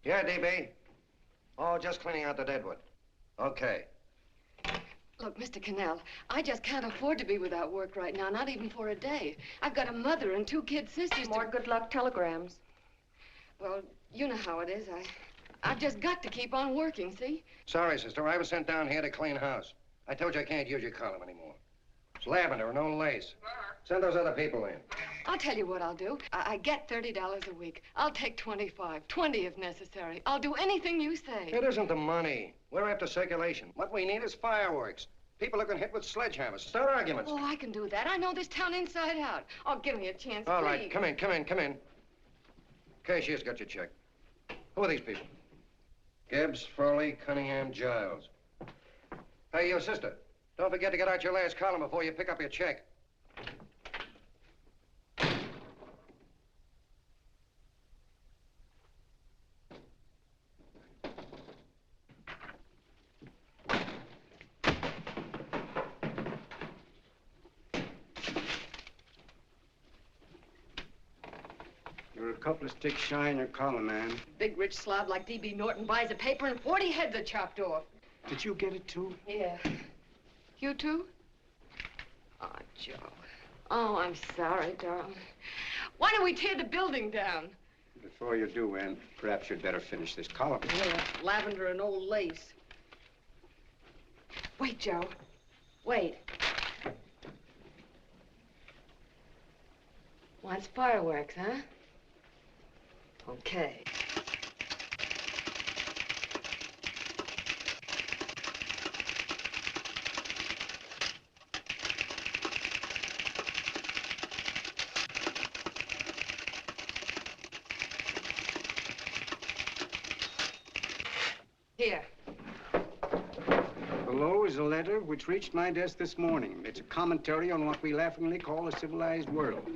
Yeah, DB. Oh, just cleaning out the deadwood. Okay. Look, Mr. Cannell, I just can't afford to be without work right now, not even for a day. I've got a mother and 2 kid sisters. More good luck telegrams. Well, you know how it is. I've just got to keep on working, see? Sorry, sister. I was sent down here to clean house. I told you I can't use your column anymore. It's lavender and no lace. Send those other people in. I'll tell you what I'll do. I get $30 a week. I'll take 25, 20 if necessary. I'll do anything you say. It isn't the money. We're after circulation. What we need is fireworks. People who can hit with sledgehammers. Start arguments. Oh, I can do that. I know this town inside out. Oh, give me a chance, All please. right, come in. Cashier's got your check. Who are these people? Gibbs, Furley, Cunningham, Giles. Hey, you sister. Don't forget to get out your last column before you pick up your check. You're a couple of sticks shy in your column, man. Big rich slob like D.B. Norton buys a paper and 40 heads are chopped off. Did you get it, too? Yeah. You too? Oh, Joe. Oh, I'm sorry, darling. Why don't we tear the building down? Before you do, Ann, perhaps you'd better finish this column. Yeah, lavender and old lace. Wait, Joe. Wait. Wants fireworks, huh? Okay. Here. Below is a letter which reached my desk this morning. It's a commentary on what we laughingly call the civilized world.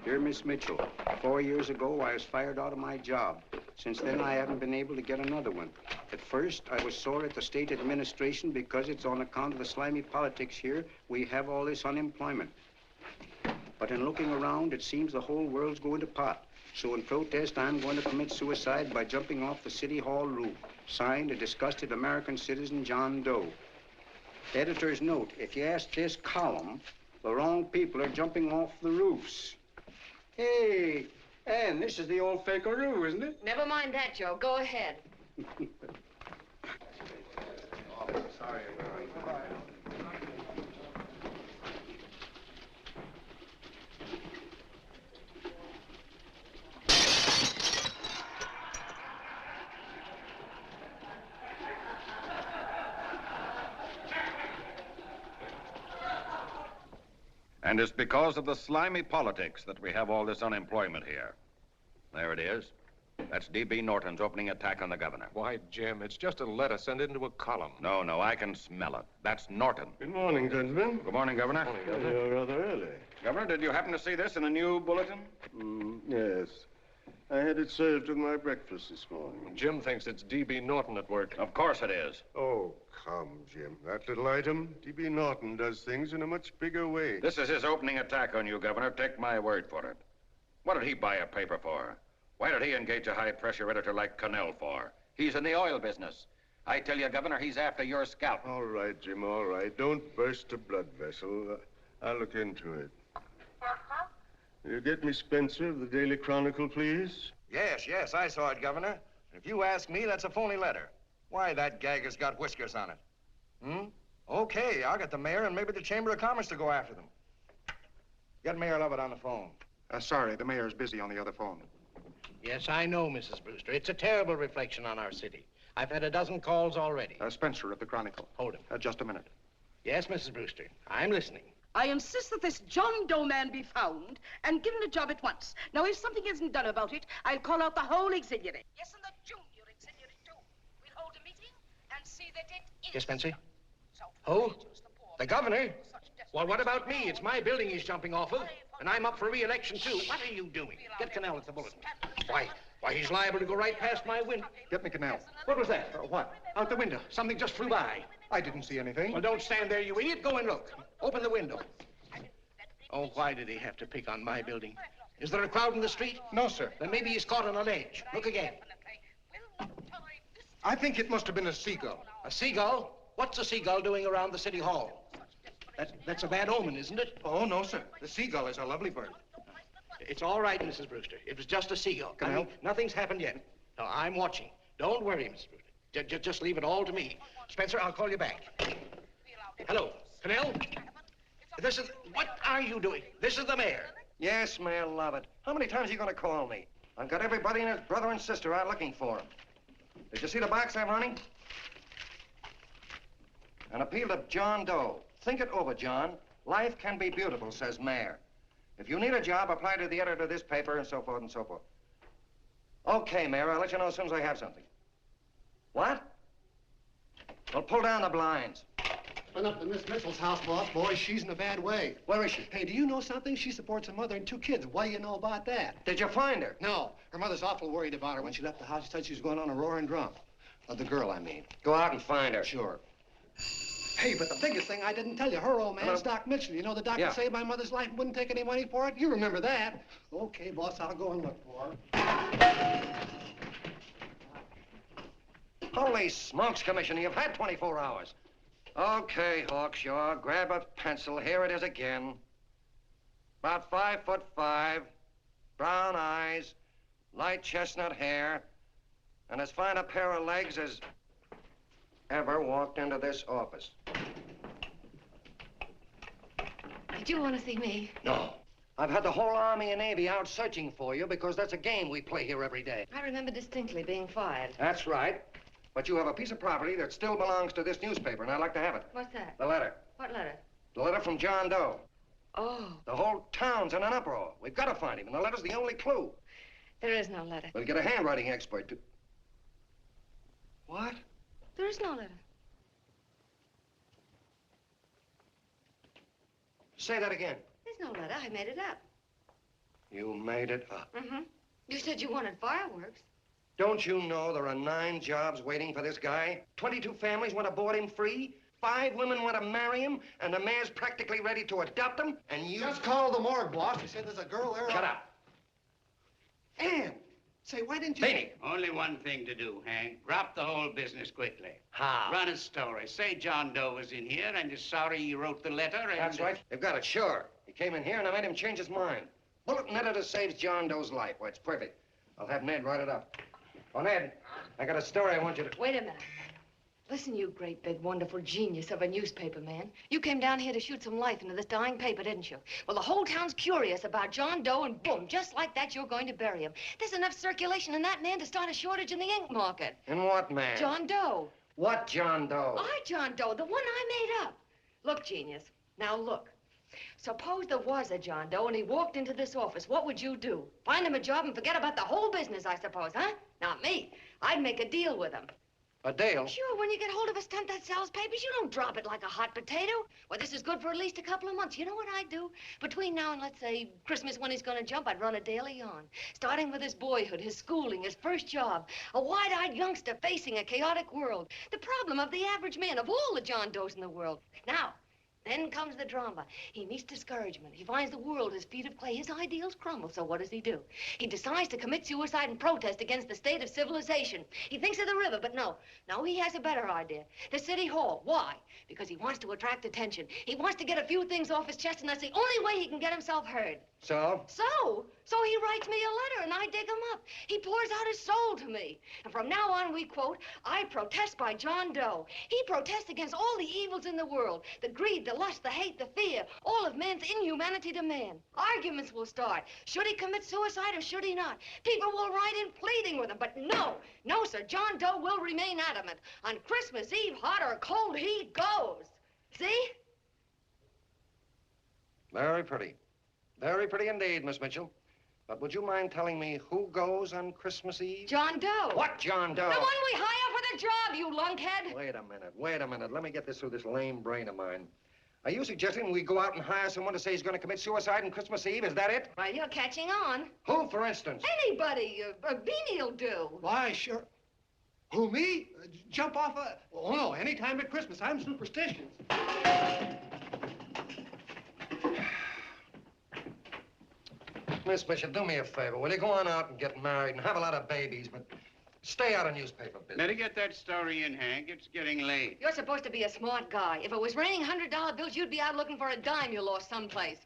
Dear Miss Mitchell, 4 years ago, I was fired out of my job. Since then, I haven't been able to get another one. At first, I was sore at the state administration because it's on account of the slimy politics here we have all this unemployment. But in looking around, it seems the whole world's going to pot. So in protest, I'm going to commit suicide by jumping off the City Hall roof. Signed, a disgusted American citizen, John Doe. Editor's note, if you ask this column, the wrong people are jumping off the roofs. Hey, Ann, this is the old fakeroo, isn't it? Never mind that, Joe. Go ahead. Sorry. And it's because of the slimy politics that we have all this unemployment here. There it is. That's D.B. Norton's opening attack on the governor. Why, Jim, it's just a letter sent into a column. No, I can smell it. That's Norton. Good morning, gentlemen. Good morning, Governor. Morning, Governor. You're rather early. Governor, did you happen to see this in the new bulletin? Yes. I had it served with my breakfast this morning. Jim thinks it's D.B. Norton at work. Of course it is. Oh, come, Jim. That little item, D.B. Norton does things in a much bigger way. This is his opening attack on you, Governor. Take my word for it. What did he buy a paper for? Why did he engage a high-pressure editor like Connell for? He's in the oil business. I tell you, Governor, he's after your scalp. All right, Jim, all right. Don't burst a blood vessel. I'll look into it. Will you get me Spencer of the Daily Chronicle, please? Yes, I saw it, Governor. If you ask me, that's a phony letter. Why, that gagger's got whiskers on it. Okay, I'll get the mayor and maybe the Chamber of Commerce to go after them. Get Mayor Lovett on the phone. Sorry, the mayor's busy on the other phone. Yes, I know, Mrs. Brewster. It's a terrible reflection on our city. I've had a dozen calls already. Spencer of the Chronicle. Hold him. Just a minute. Yes, Mrs. Brewster. I'm listening. I insist that this John Doe man be found and given a job at once. Now, if something isn't done about it, I'll call out the whole auxiliary. Yes, and the junior auxiliary, too. We'll hold a meeting and see that it is. Yes, Spencer? Who? The governor? Well, what about me? It's my building he's jumping off of, and I'm up for re-election, too. What are you doing? Get Connell at the bulletin. Why, he's liable to go right past my window. Get me Connell. What was that? What? Out the window. Something just flew by. I didn't see anything. Well, don't stand there, you idiot. Go and look. Open the window. Oh, why did he have to pick on my building? Is there a crowd in the street? No, sir. Then maybe he's caught on a ledge. Look again. I think it must have been a seagull. A seagull? What's a seagull doing around the city hall? That's a bad omen, isn't it? Oh, no, sir. The seagull is a lovely bird. It's all right, Mrs. Brewster. It was just a seagull. Can I help? Nothing's happened yet. No, I'm watching. Don't worry, Mrs. Brewster. Just leave it all to me. Spencer, I'll call you back. Hello, Connell? What are you doing? This is the mayor. Yes, Mayor Lovett. How many times are you going to call me? I've got everybody and his brother and sister out looking for him. Did you see the box I'm running? An appeal to John Doe. Think it over, John. Life can be beautiful, says Mayor. If you need a job, apply to the editor of this paper and so forth and so forth. Okay, Mayor, I'll let you know as soon as I have something. What? Well, pull down the blinds. Been up to Miss Mitchell's house, boss. Boy, she's in a bad way. Where is she? Hey, do you know something? She supports a mother and 2 kids. What do you know about that? Did you find her? No. Her mother's awful worried about her. When she left the house, she said she was going on a roaring drum. The girl, I mean. Go out and find her. Sure. Hey, but the biggest thing I didn't tell you, her old man's Doc Mitchell. You know the doctor saved my mother's life and wouldn't take any money for it? You remember that. Okay, boss, I'll go and look for her. Holy smokes, Commissioner, you've had 24 hours. Okay, Hawkshaw, grab a pencil. Here it is again. About 5'5", brown eyes, light chestnut hair, and as fine a pair of legs as ever walked into this office. Did you want to see me? No. I've had the whole Army and Navy out searching for you because that's a game we play here every day. I remember distinctly being fired. That's right. But you have a piece of property that still belongs to this newspaper, and I'd like to have it. What's that? The letter. What letter? The letter from John Doe. Oh. The whole town's in an uproar. We've got to find him, and the letter's the only clue. There is no letter. We'll get a handwriting expert to... What? There is no letter. Say that again. There's no letter. I made it up. You made it up. Mm-hmm. You said you wanted fireworks. Don't you know there are 9 jobs waiting for this guy? 22 families want to board him free. 5 women want to marry him, and the mayor's practically ready to adopt him, and you... Just call the morgue, boss. He said there's a girl there. Shut up. Ann! Say, why didn't you... Beanie. Only one thing to do, Hank. Drop the whole business quickly. How? Run a story. Say John Doe was in here and is sorry he wrote the letter and... That's right. They've got it, sure. He came in here and I made him change his mind. Bulletin editor saves John Doe's life. Why, it's perfect. I'll have Ned write it up. Oh, Ned, I got a story I want you to... Wait a minute. Listen, you great, big, wonderful genius of a newspaper man. You came down here to shoot some life into this dying paper, didn't you? Well, the whole town's curious about John Doe, and boom, just like that, you're going to bury him. There's enough circulation in that man to start a shortage in the ink market. In what man? John Doe. What John Doe? John Doe, the one I made up. Look, genius, now look. Suppose there was a John Doe and he walked into this office. What would you do? Find him a job and forget about the whole business, I suppose, huh? Not me. I'd make a deal with him. A deal? Sure, when you get hold of a stunt that sells papers, you don't drop it like a hot potato. Well, this is good for at least a couple of months. You know what I'd do? Between now and, let's say, Christmas when he's going to jump, I'd run a daily on. Starting with his boyhood, his schooling, his first job. A wide-eyed youngster facing a chaotic world. The problem of the average man, of all the John Does in the world. Now, Then comes the drama. He meets discouragement. He finds the world his feet of clay. His ideals crumble, so what does he do? He decides to commit suicide and protest against the state of civilization. He thinks of the river, but no, he has a better idea. The city hall. Why? Because he wants to attract attention. He wants to get a few things off his chest, and that's the only way he can get himself heard. So? So he writes me a letter, and I dig him up. He pours out his soul to me. And from now on, we quote, I protest by John Doe. He protests against all the evils in the world. The greed, the lust, the hate, the fear. All of man's inhumanity to man. Arguments will start. Should he commit suicide or should he not? People will write in pleading with him. But no, sir. John Doe will remain adamant. On Christmas Eve, hot or cold, he goes. See? Very pretty. Very pretty indeed, Miss Mitchell. But would you mind telling me who goes on Christmas Eve? John Doe. What John Doe? The one we hire for the job, you lunkhead. Wait a minute. Let me get this through this lame brain of mine. Are you suggesting we go out and hire someone to say he's going to commit suicide on Christmas Eve? Is that it? Well, you're catching on. Who, for instance? Anybody. Beanie'll do. Why, sure. Who, me? Jump off a... Oh, no, any time at Christmas. I'm superstitious. Miss Mitchell, do me a favor. Will you go on out and get married and have a lot of babies, but stay out of newspaper business? Better get that story in, Hank. It's getting late. You're supposed to be a smart guy. If it was raining $100 bills, you'd be out looking for a dime you lost someplace.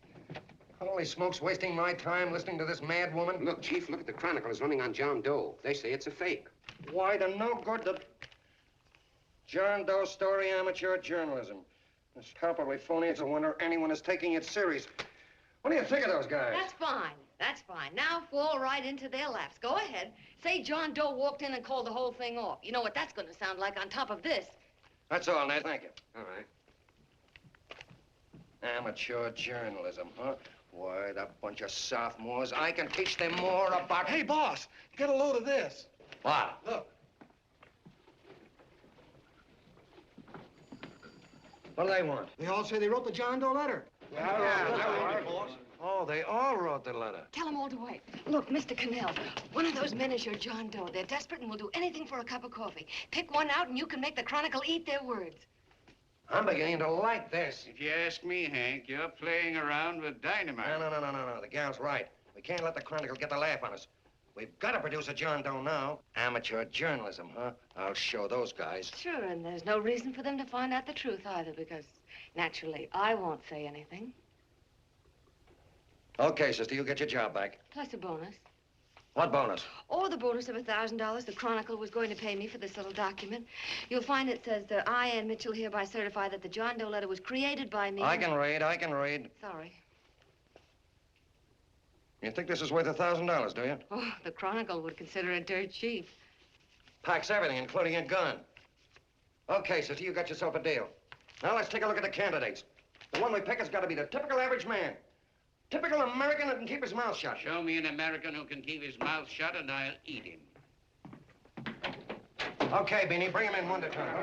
Holy smokes, wasting my time listening to this mad woman. Look, Chief, look at the Chronicle. It's running on John Doe. They say it's a fake. Why, the no good the... John Doe story, amateur journalism. It's palpably phony. It's a wonder anyone is taking it serious. What do you think of those guys? That's fine. That's fine. Now fall right into their laps. Go ahead. Say John Doe walked in and called the whole thing off. You know what that's going to sound like on top of this. That's all, Ned. Thank you. All right. Amateur journalism, huh? Why, that bunch of sophomores. I can teach them more about... Hey, boss, get a load of this. What? Look. What do they want? They all say they wrote the John Doe letter. Oh, they all wrote the letter. Tell them all to wait. Look, Mr. Cannell, one of those men is your John Doe. They're desperate and will do anything for a cup of coffee. Pick one out and you can make the Chronicle eat their words. I'm beginning to like this. If you ask me, Hank, you're playing around with dynamite. No. The gal's right. We can't let the Chronicle get the laugh on us. We've got to produce a John Doe now. Amateur journalism, huh? I'll show those guys. Sure, and there's no reason for them to find out the truth either, because naturally, I won't say anything. Okay, sister, you get your job back. Plus a bonus. What bonus? Or the bonus of $1,000 the Chronicle was going to pay me for this little document. You'll find it says that I, Ann Mitchell, hereby certify that the John Doe letter was created by me. I can read. Sorry. You think this is worth $1,000, do you? Oh, the Chronicle would consider it dirt cheap. Packs everything, including a gun. Okay, sister, you got yourself a deal. Now let's take a look at the candidates. The one we pick has got to be the typical average man. Typical American that can keep his mouth shut. Show me an American who can keep his mouth shut and I'll eat him. Okay, Beanie, bring him in one at a time.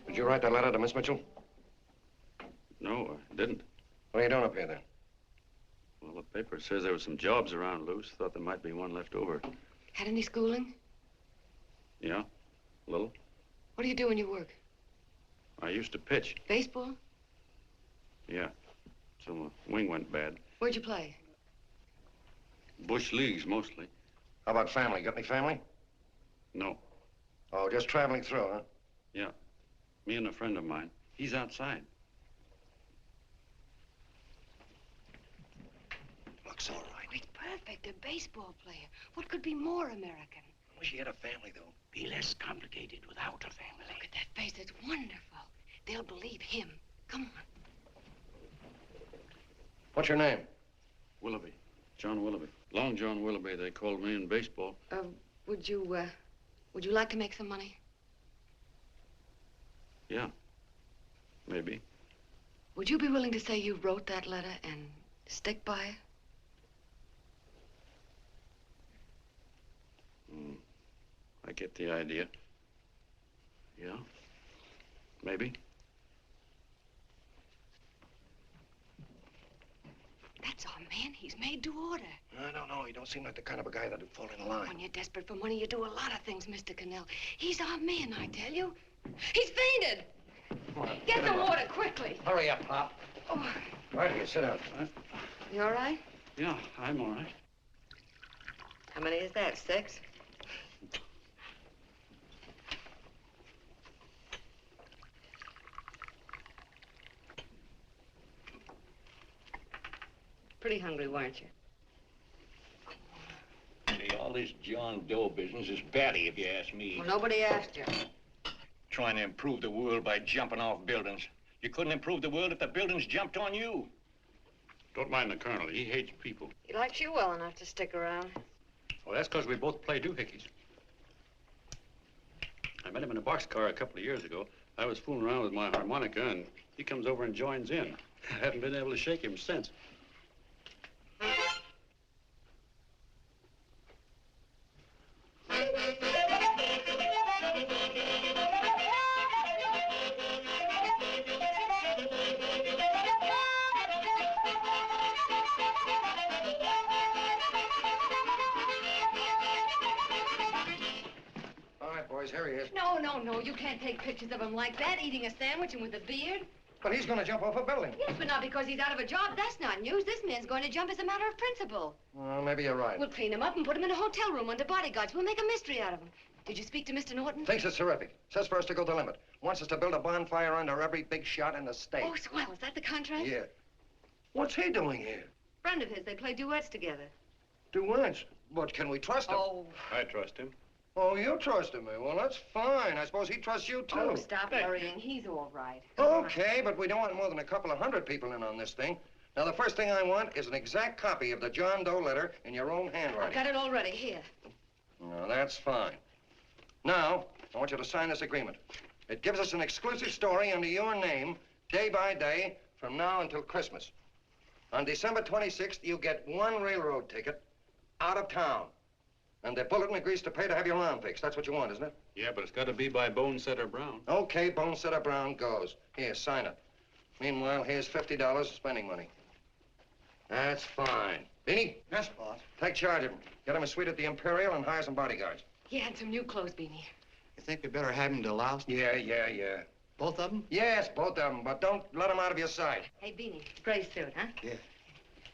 Did you write that letter to Miss Mitchell? No, I didn't. What are you doing up here, then? Well, the paper says there were some jobs around loose. Thought there might be one left over. Had any schooling? Yeah, a little. What do you do when you work? I used to pitch. Baseball? Yeah, so my wing went bad. Where'd you play? Bush leagues, mostly. How about family? Got any family? No. Oh, just traveling through, huh? Yeah. Me and a friend of mine. He's outside. Looks all right. It's perfect, a baseball player. What could be more American? Wish he had a family, though. Be less complicated without a family. Look at that face, it's wonderful. They'll believe him. Come on. What's your name? Willoughby. John Willoughby. Long John Willoughby, they called me in baseball. Would you like to make some money? Yeah. Maybe. Would you be willing to say you wrote that letter and stick by it? I get the idea. Yeah. Maybe. That's our man. He's made to order. I don't know. He don't seem like the kind of a guy that'd fall in line. When you're desperate for money, you do a lot of things, Mr. Cannell. He's our man, I tell you. He's fainted. Get the water quickly. Hurry up, Pop. Oh. Right here, sit down. You all right? Yeah, I'm all right. How many is that, 6? Pretty hungry, weren't you? See, all this John Doe business is batty, if you ask me. Well, nobody asked you. Trying to improve the world by jumping off buildings. You couldn't improve the world if the buildings jumped on you. Don't mind the colonel. He hates people. He likes you well enough to stick around. Well, that's because we both play doohickeys. I met him in a boxcar a couple of years ago. I was fooling around with my harmonica, and he comes over and joins in. I haven't been able to shake him since. Here he is. No, you can't take pictures of him like that, eating a sandwich and with a beard. But he's going to jump off a building. Yes, but not because he's out of a job. That's not news. This man's going to jump as a matter of principle. Well, maybe you're right. We'll clean him up and put him in a hotel room under bodyguards. We'll make a mystery out of him. Did you speak to Mr. Norton? Thinks it's terrific. Says for us to go the limit. Wants us to build a bonfire under every big shot in the state. Oh, swell. Is that the contract? Yeah. What's he doing here? Friend of his. They play duets together. Duets? But can we trust him? Oh. I trust him. Oh, you trusted me. Well, that's fine. I suppose he trusts you, too. Oh, stop worrying. He's all right. Okay, but we don't want more than a couple of hundred people in on this thing. Now, the first thing I want is an exact copy of the John Doe letter in your own handwriting. I've got it already. Here. No, that's fine. Now, I want you to sign this agreement. It gives us an exclusive story under your name, day by day, from now until Christmas. On December 26th, you get 1 railroad ticket out of town. And the bulletin agrees to pay to have your lawn fixed. That's what you want, isn't it? Yeah, but it's got to be by Bonesetter Brown. Okay, Bonesetter Brown goes. Here, sign it. Meanwhile, here's $50 spending money. That's fine. Beanie? Yes, boss. Take charge of him. Get him a suite at the Imperial and hire some bodyguards. Yeah, and some new clothes, Beanie. You think we better have him deloused? Yeah. Both of them? Yes, both of them, but don't let them out of your sight. Hey, Beanie, gray suit, huh? Yeah.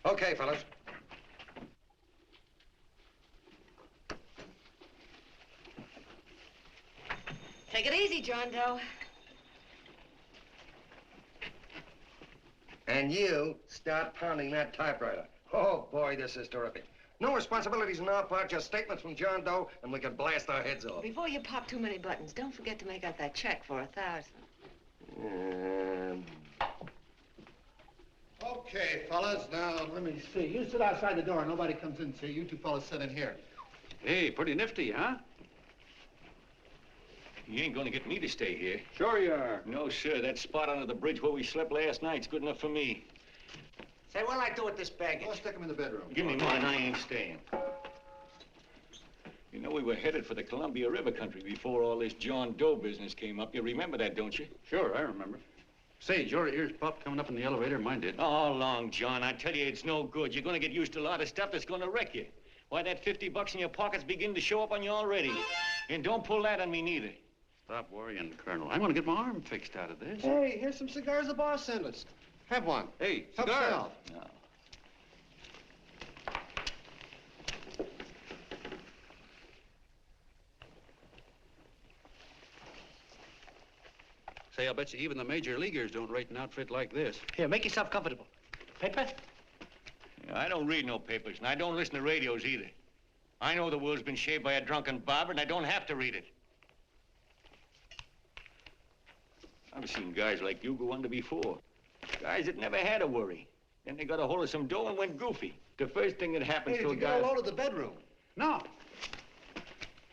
Okay, fellas. Take it easy, John Doe. And you start pounding that typewriter. Oh, boy, this is terrific. No responsibilities on our part, just statements from John Doe, and we can blast our heads off. Before you pop too many buttons, don't forget to make out that check for 1,000. Okay, fellas, now let me see. You sit outside the door. Nobody comes in, see? You two fellas sit in here. Hey, pretty nifty, huh? You ain't gonna get me to stay here. Sure you are. No, sir. That spot under the bridge where we slept last night's good enough for me. Say, what'll I do with this baggage? I'll stick him in the bedroom. Give me mine. I ain't staying. You know, we were headed for the Columbia River country before all this John Doe business came up. You remember that, don't you? Sure, I remember. Say, your ears popped coming up in the elevator. Mine did. All along, John. I tell you, it's no good. You're gonna get used to a lot of stuff that's gonna wreck you. Why, that $50 in your pocket's beginning to show up on you already. And don't pull that on me, neither. Stop worrying, Colonel. I'm gonna get my arm fixed out of this. Hey, here's some cigars the boss sent us. Have one. Hey, Help cigars. yourself. No. say, I'll bet you even the major leaguers don't rate an outfit like this. Here, make yourself comfortable. Paper? I don't read no papers, and I don't listen to radios either. I know the world's been shaped by a drunken barber, and I don't have to read it. I've seen guys like you go under before. Guys that never had a worry. Then they got a hold of some dough and went goofy. The first thing that happens to a guy... Hey, did you get a load of the bedroom? No.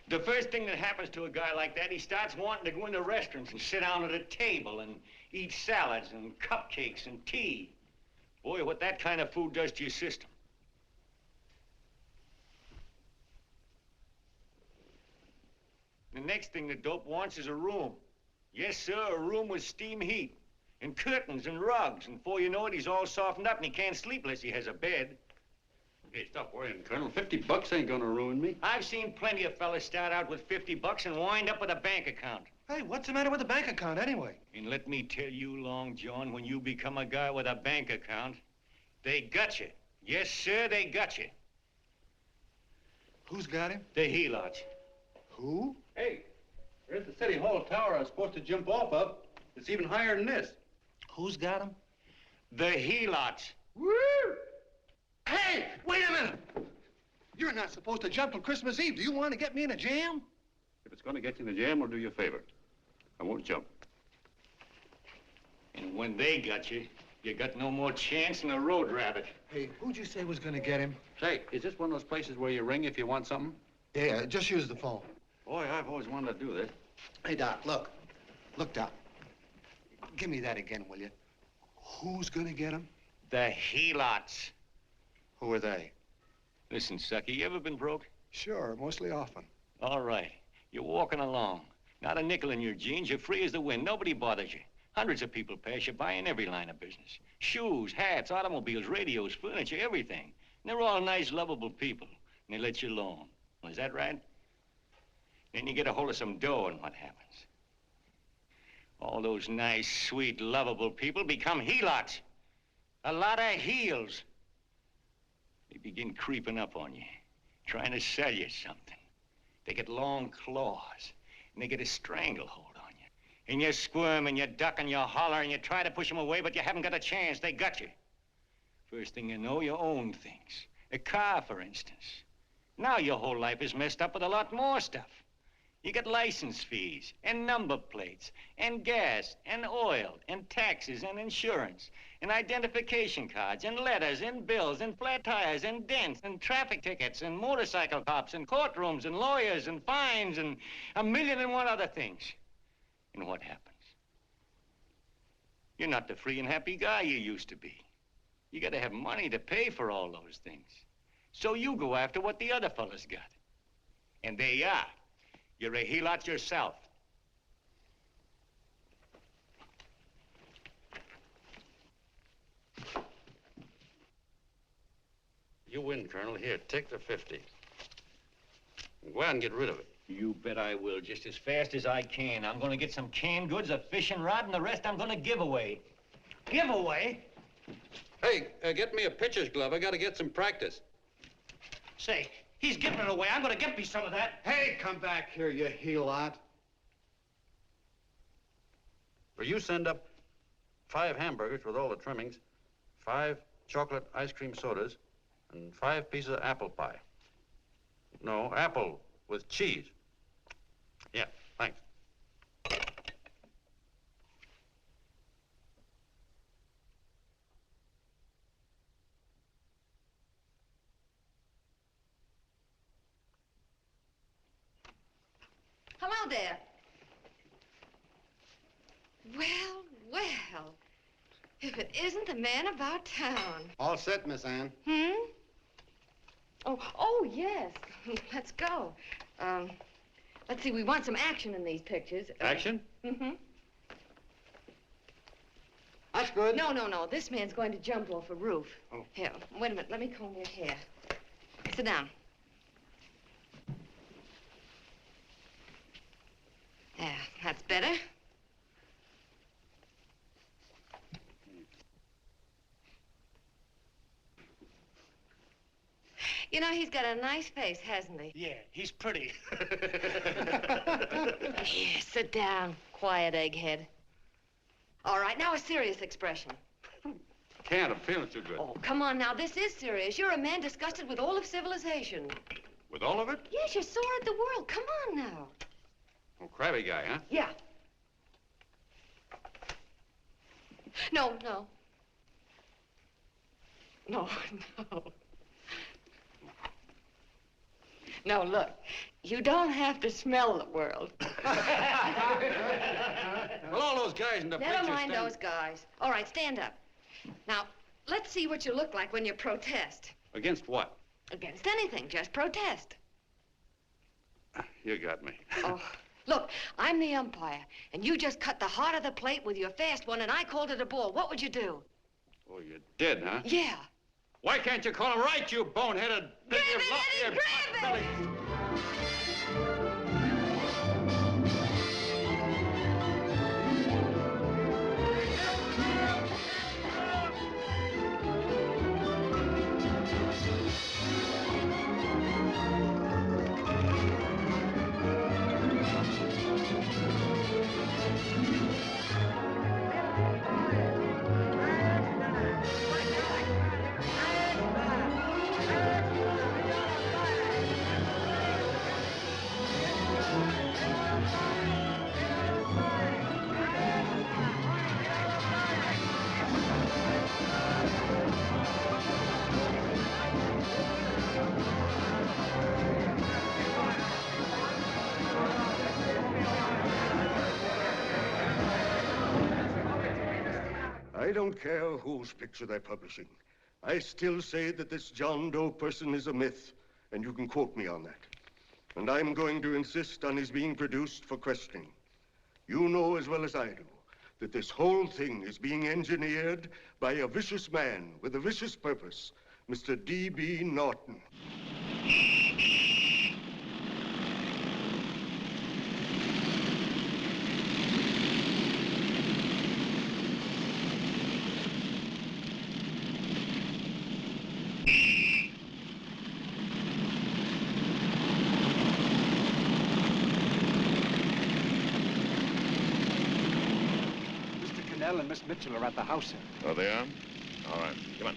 The first thing that happens to a guy like that, he starts wanting to go into restaurants and sit down at a table and eat salads and cupcakes and tea. Boy, what that kind of food does to your system. The next thing the dope wants is a room. Yes, sir, a room with steam heat and curtains and rugs. And before you know it, he's all softened up and he can't sleep unless he has a bed. Hey, stop worrying, Colonel. $50 ain't gonna ruin me. I've seen plenty of fellas start out with $50 and wind up with a bank account. Hey, what's the matter with the bank account anyway? And let me tell you, Long John, when you become a guy with a bank account, they got you. Yes, sir, they got you. Who's got him? The helots. Who? Hey, there's the City Hall tower I was supposed to jump off of. It's even higher than this. Who's got him? The helots. Woo! Hey, wait a minute! You're not supposed to jump till Christmas Eve. Do you want to get me in a jam? If it's gonna get you in the jam, we'll do you a favor. I won't jump. And when they got you, you got no more chance than a road rabbit. Hey, who'd you say was gonna get him? Say, is this one of those places where you ring if you want something? Yeah, just use the phone. Boy, I've always wanted to do this. Hey, Doc, look. Look, Doc. Give me that again, will you? Who's gonna get him? The helots. Who are they? Listen, Sucky, you ever been broke? Sure, mostly often. All right. You're walking along. Not a nickel in your jeans. You're free as the wind. Nobody bothers you. Hundreds of people pass you by in every line of business. Shoes, hats, automobiles, radios, furniture, everything. And they're all nice, lovable people. And they let you alone. Is that right? Then you get a hold of some dough, and what happens? All those nice, sweet, lovable people become helots. A lot of heels. They begin creeping up on you, trying to sell you something. They get long claws, and they get a stranglehold on you. And you squirm, and you duck, and you holler, and you try to push them away, but you haven't got a chance. They got you. First thing you know, you own things. A car, for instance. Now your whole life is messed up with a lot more stuff. You get license fees, and number plates, and gas, and oil, and taxes, and insurance, and identification cards, and letters, and bills, and flat tires, and dents, and traffic tickets, and motorcycle cops, and courtrooms, and lawyers, and fines, and a million and one other things. And what happens? You're not the free and happy guy you used to be. You gotta have money to pay for all those things. So you go after what the other fellas got. And there you are. You're a helot yourself. You win, Colonel. Here, take the 50. Go out and get rid of it. You bet I will, just as fast as I can. I'm gonna get some canned goods, a fishing rod, and the rest I'm gonna give away. Give away? Hey, get me a pitcher's glove. I gotta get some practice. Say, he's giving it away. I'm gonna get me some of that. Hey, come back here, you helot. Or you send up 5 hamburgers with all the trimmings, 5 chocolate ice cream sodas, and 5 pieces of apple pie. No, apple with cheese. Yeah, thanks. Hello there. Well, well. If it isn't the man about town. All set, Miss Anne. Hmm? Oh, yes. Let's go. Let's see, we want some action in these pictures. Action? Mm-hmm. That's good. No. This man's going to jump off a roof. Oh. Here, wait a minute. Let me comb your hair. Sit down. There, that's better. You know, he's got a nice face, hasn't he? Yeah, he's pretty. Here, sit down, quiet egghead. All right, now a serious expression. Can't. I'm feeling too good. Oh, come on now. This is serious. You're a man disgusted with all of civilization. With all of it? Yes, you're sore at the world. Come on now. Oh, crabby guy, huh? Yeah. No, no. No, no. No, look. You don't have to smell the world. Well, all those guys in the Never picture mind those guys. All right, stand up. Now, let's see what you look like when you protest. Against what? Against anything, just protest. You got me. Oh, look, I'm the umpire, and you just cut the heart of the plate with your fast one, and I called it a ball. What would you do? Oh, you did, huh? Yeah. Why can't you call him right, you boneheaded... Grab it, Eddie, grab it! I don't care whose picture they're publishing. I still say that this John Doe person is a myth, and you can quote me on that. And I'm going to insist on his being produced for questioning. You know as well as I do that this whole thing is being engineered by a vicious man with a vicious purpose, Mr. D.B. Norton. And Miss Mitchell are at the house, sir. Oh, they are? All right, come on.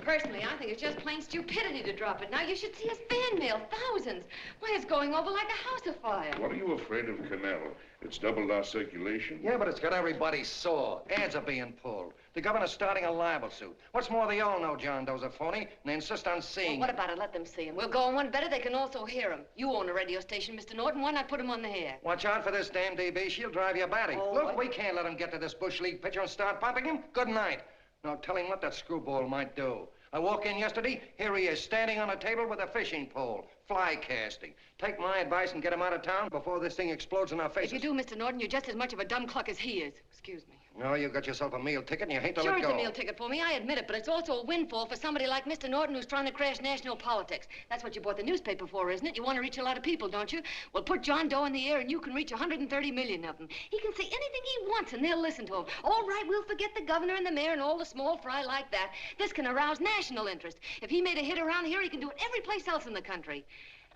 Personally, I think it's just plain stupidity to drop it. Now, you should see his fan mail, thousands. Why, it's going over like a house afire. What are you afraid of Canal? It's doubled our circulation. Yeah, but it's got everybody sore. Ads are being pulled. The governor's starting a libel suit. What's more, they all know John Doe's a phony, and they insist on seeing Well, what about it? Let them see him. We'll go on one better. They can also hear him. You own a radio station, Mr. Norton. Why not put him on the air? Watch out for this damn DB. She'll drive you batty. Oh, Look, we can't let him get to this Bush League pitcher and start pumping him. Good night. Now, tell him what that screwball might do. I walk in yesterday, here he is, standing on a table with a fishing pole, fly casting. Take my advice and get him out of town before this thing explodes in our faces. If you do, Mr. Norton, you're just as much of a dumb cluck as he is. Excuse me. No, you got yourself a meal ticket and you hate to Sure, let go. it's a meal ticket for me, I admit it, but it's also a windfall for somebody like Mr. Norton who's trying to crash national politics. That's what you bought the newspaper for, isn't it? You want to reach a lot of people, don't you? Well, put John Doe in the air and you can reach 130 million of them. He can say anything he wants and they'll listen to him. All right, we'll forget the governor and the mayor and all the small fry like that. This can arouse national interest. If he made a hit around here, he can do it every place else in the country.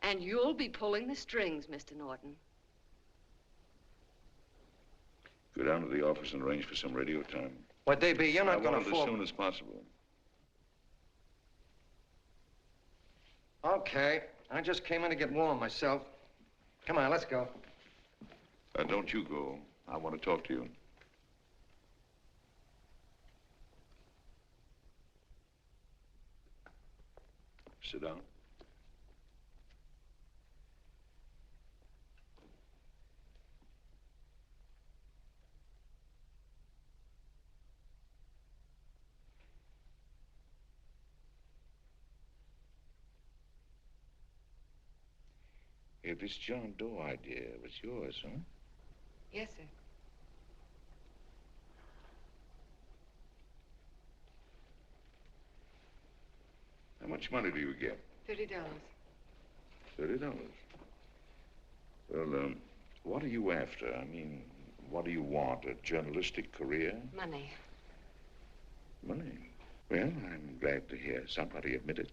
And you'll be pulling the strings, Mr. Norton. Go down to the office and arrange for some radio time. What, DB, you're not going to I want it fall... as soon as possible. Okay. I just came in to get warm myself. Come on, let's go. Don't you go. I want to talk to you. Sit down. Hey, this John Doe idea was yours, huh? Yes, sir. How much money do you get? $30. $30. Well, what are you after? I mean, what do you want? A journalistic career? Money. Money? Well, I'm glad to hear somebody admit it.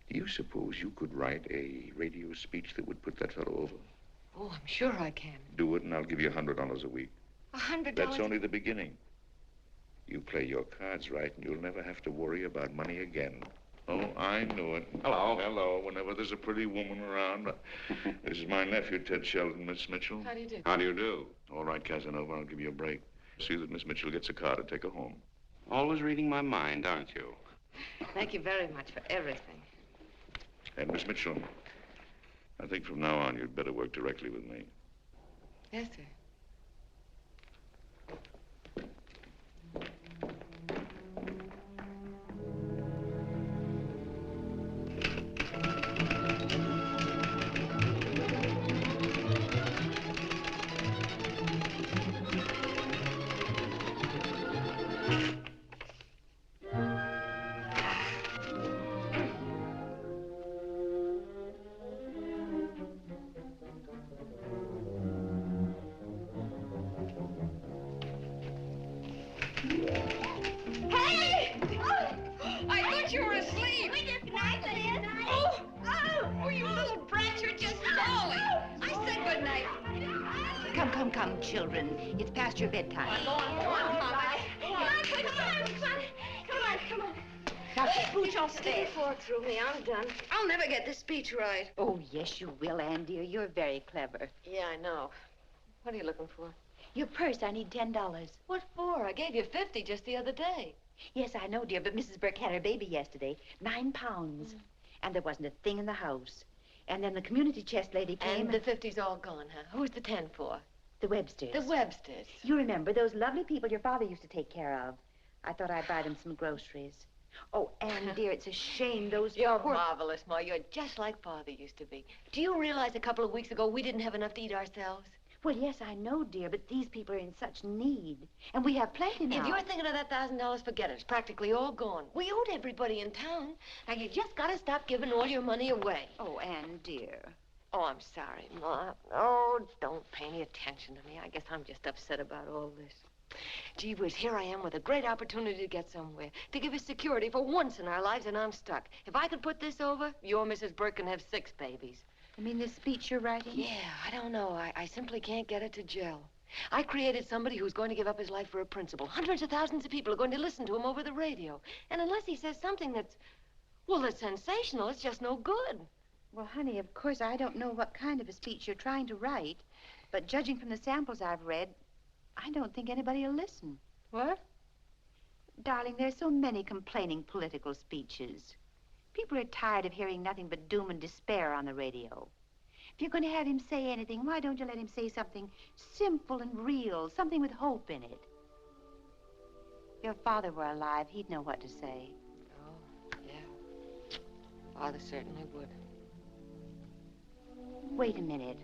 Do you suppose you could write a radio speech that would put that fellow over? Oh, I'm sure I can. Do it, and I'll give you $100 a week. $100? That's only the beginning. You play your cards right, and you'll never have to worry about money again. Oh, I knew it. Hello. Hello. Whenever there's a pretty woman around. This is my nephew, Ted Sheldon, Miss Mitchell. How do you do? How do you do? All right, Casanova, I'll give you a break. See that Miss Mitchell gets a car to take her home. Always reading my mind, aren't you? Thank you very much for everything. And Miss Mitchell, I think from now on you'd better work directly with me. Yes, sir. Hey! I thought you were asleep. We just night, Liz. Oh, you little brat, you're just falling. I said good night. Come, children. It's past your bedtime. Go on, Mama. Come on. Now, scooch off the bed. Four through me. I'm done. I'll never get this speech right. Oh, yes, you will, Ann, dear. You're very clever. Yeah, I know. What are you looking for? Your purse, I need $10. What for? I gave you 50 just the other day. Yes, I know, dear, but Mrs. Burke had her baby yesterday. 9 pounds. And there wasn't a thing in the house. And then the community chest lady came. And the 50's all gone, huh? Who's the 10 for? The Websters. The Websters. You remember those lovely people your father used to take care of. I thought I'd buy them some groceries. Oh, Ann, dear, it's a shame those You're poor... marvelous, Ma. You're just like Father used to be. Do you realize a couple of weeks ago we didn't have enough to eat ourselves? Well, yes, I know, dear, but these people are in such need. And we have plenty now. If you're thinking of that $1,000, forget it. It's practically all gone. We owed everybody in town. Now, you just gotta stop giving all your money away. Oh, Ann, dear. Oh, I'm sorry, Ma. Oh, don't pay any attention to me. I guess I'm just upset about all this. Gee whiz, here I am with a great opportunity to get somewhere, to give us security for once in our lives, and I'm stuck. If I could put this over, your Mrs. Burke can have 6 babies. You mean this speech you're writing? Yeah, I don't know. I simply can't get it to gel. I created somebody who's going to give up his life for a principle. Hundreds of thousands of people are going to listen to him over the radio. And unless he says something that's sensational, it's just no good. Well, honey, of course, I don't know what kind of a speech you're trying to write, but judging from the samples I've read, I don't think anybody will listen. What? Darling, there's so many complaining political speeches. People are tired of hearing nothing but doom and despair on the radio. If you're going to have him say anything, why don't you let him say something simple and real, something with hope in it? If your father were alive, he'd know what to say. Oh, yeah. Father certainly would. Wait a minute.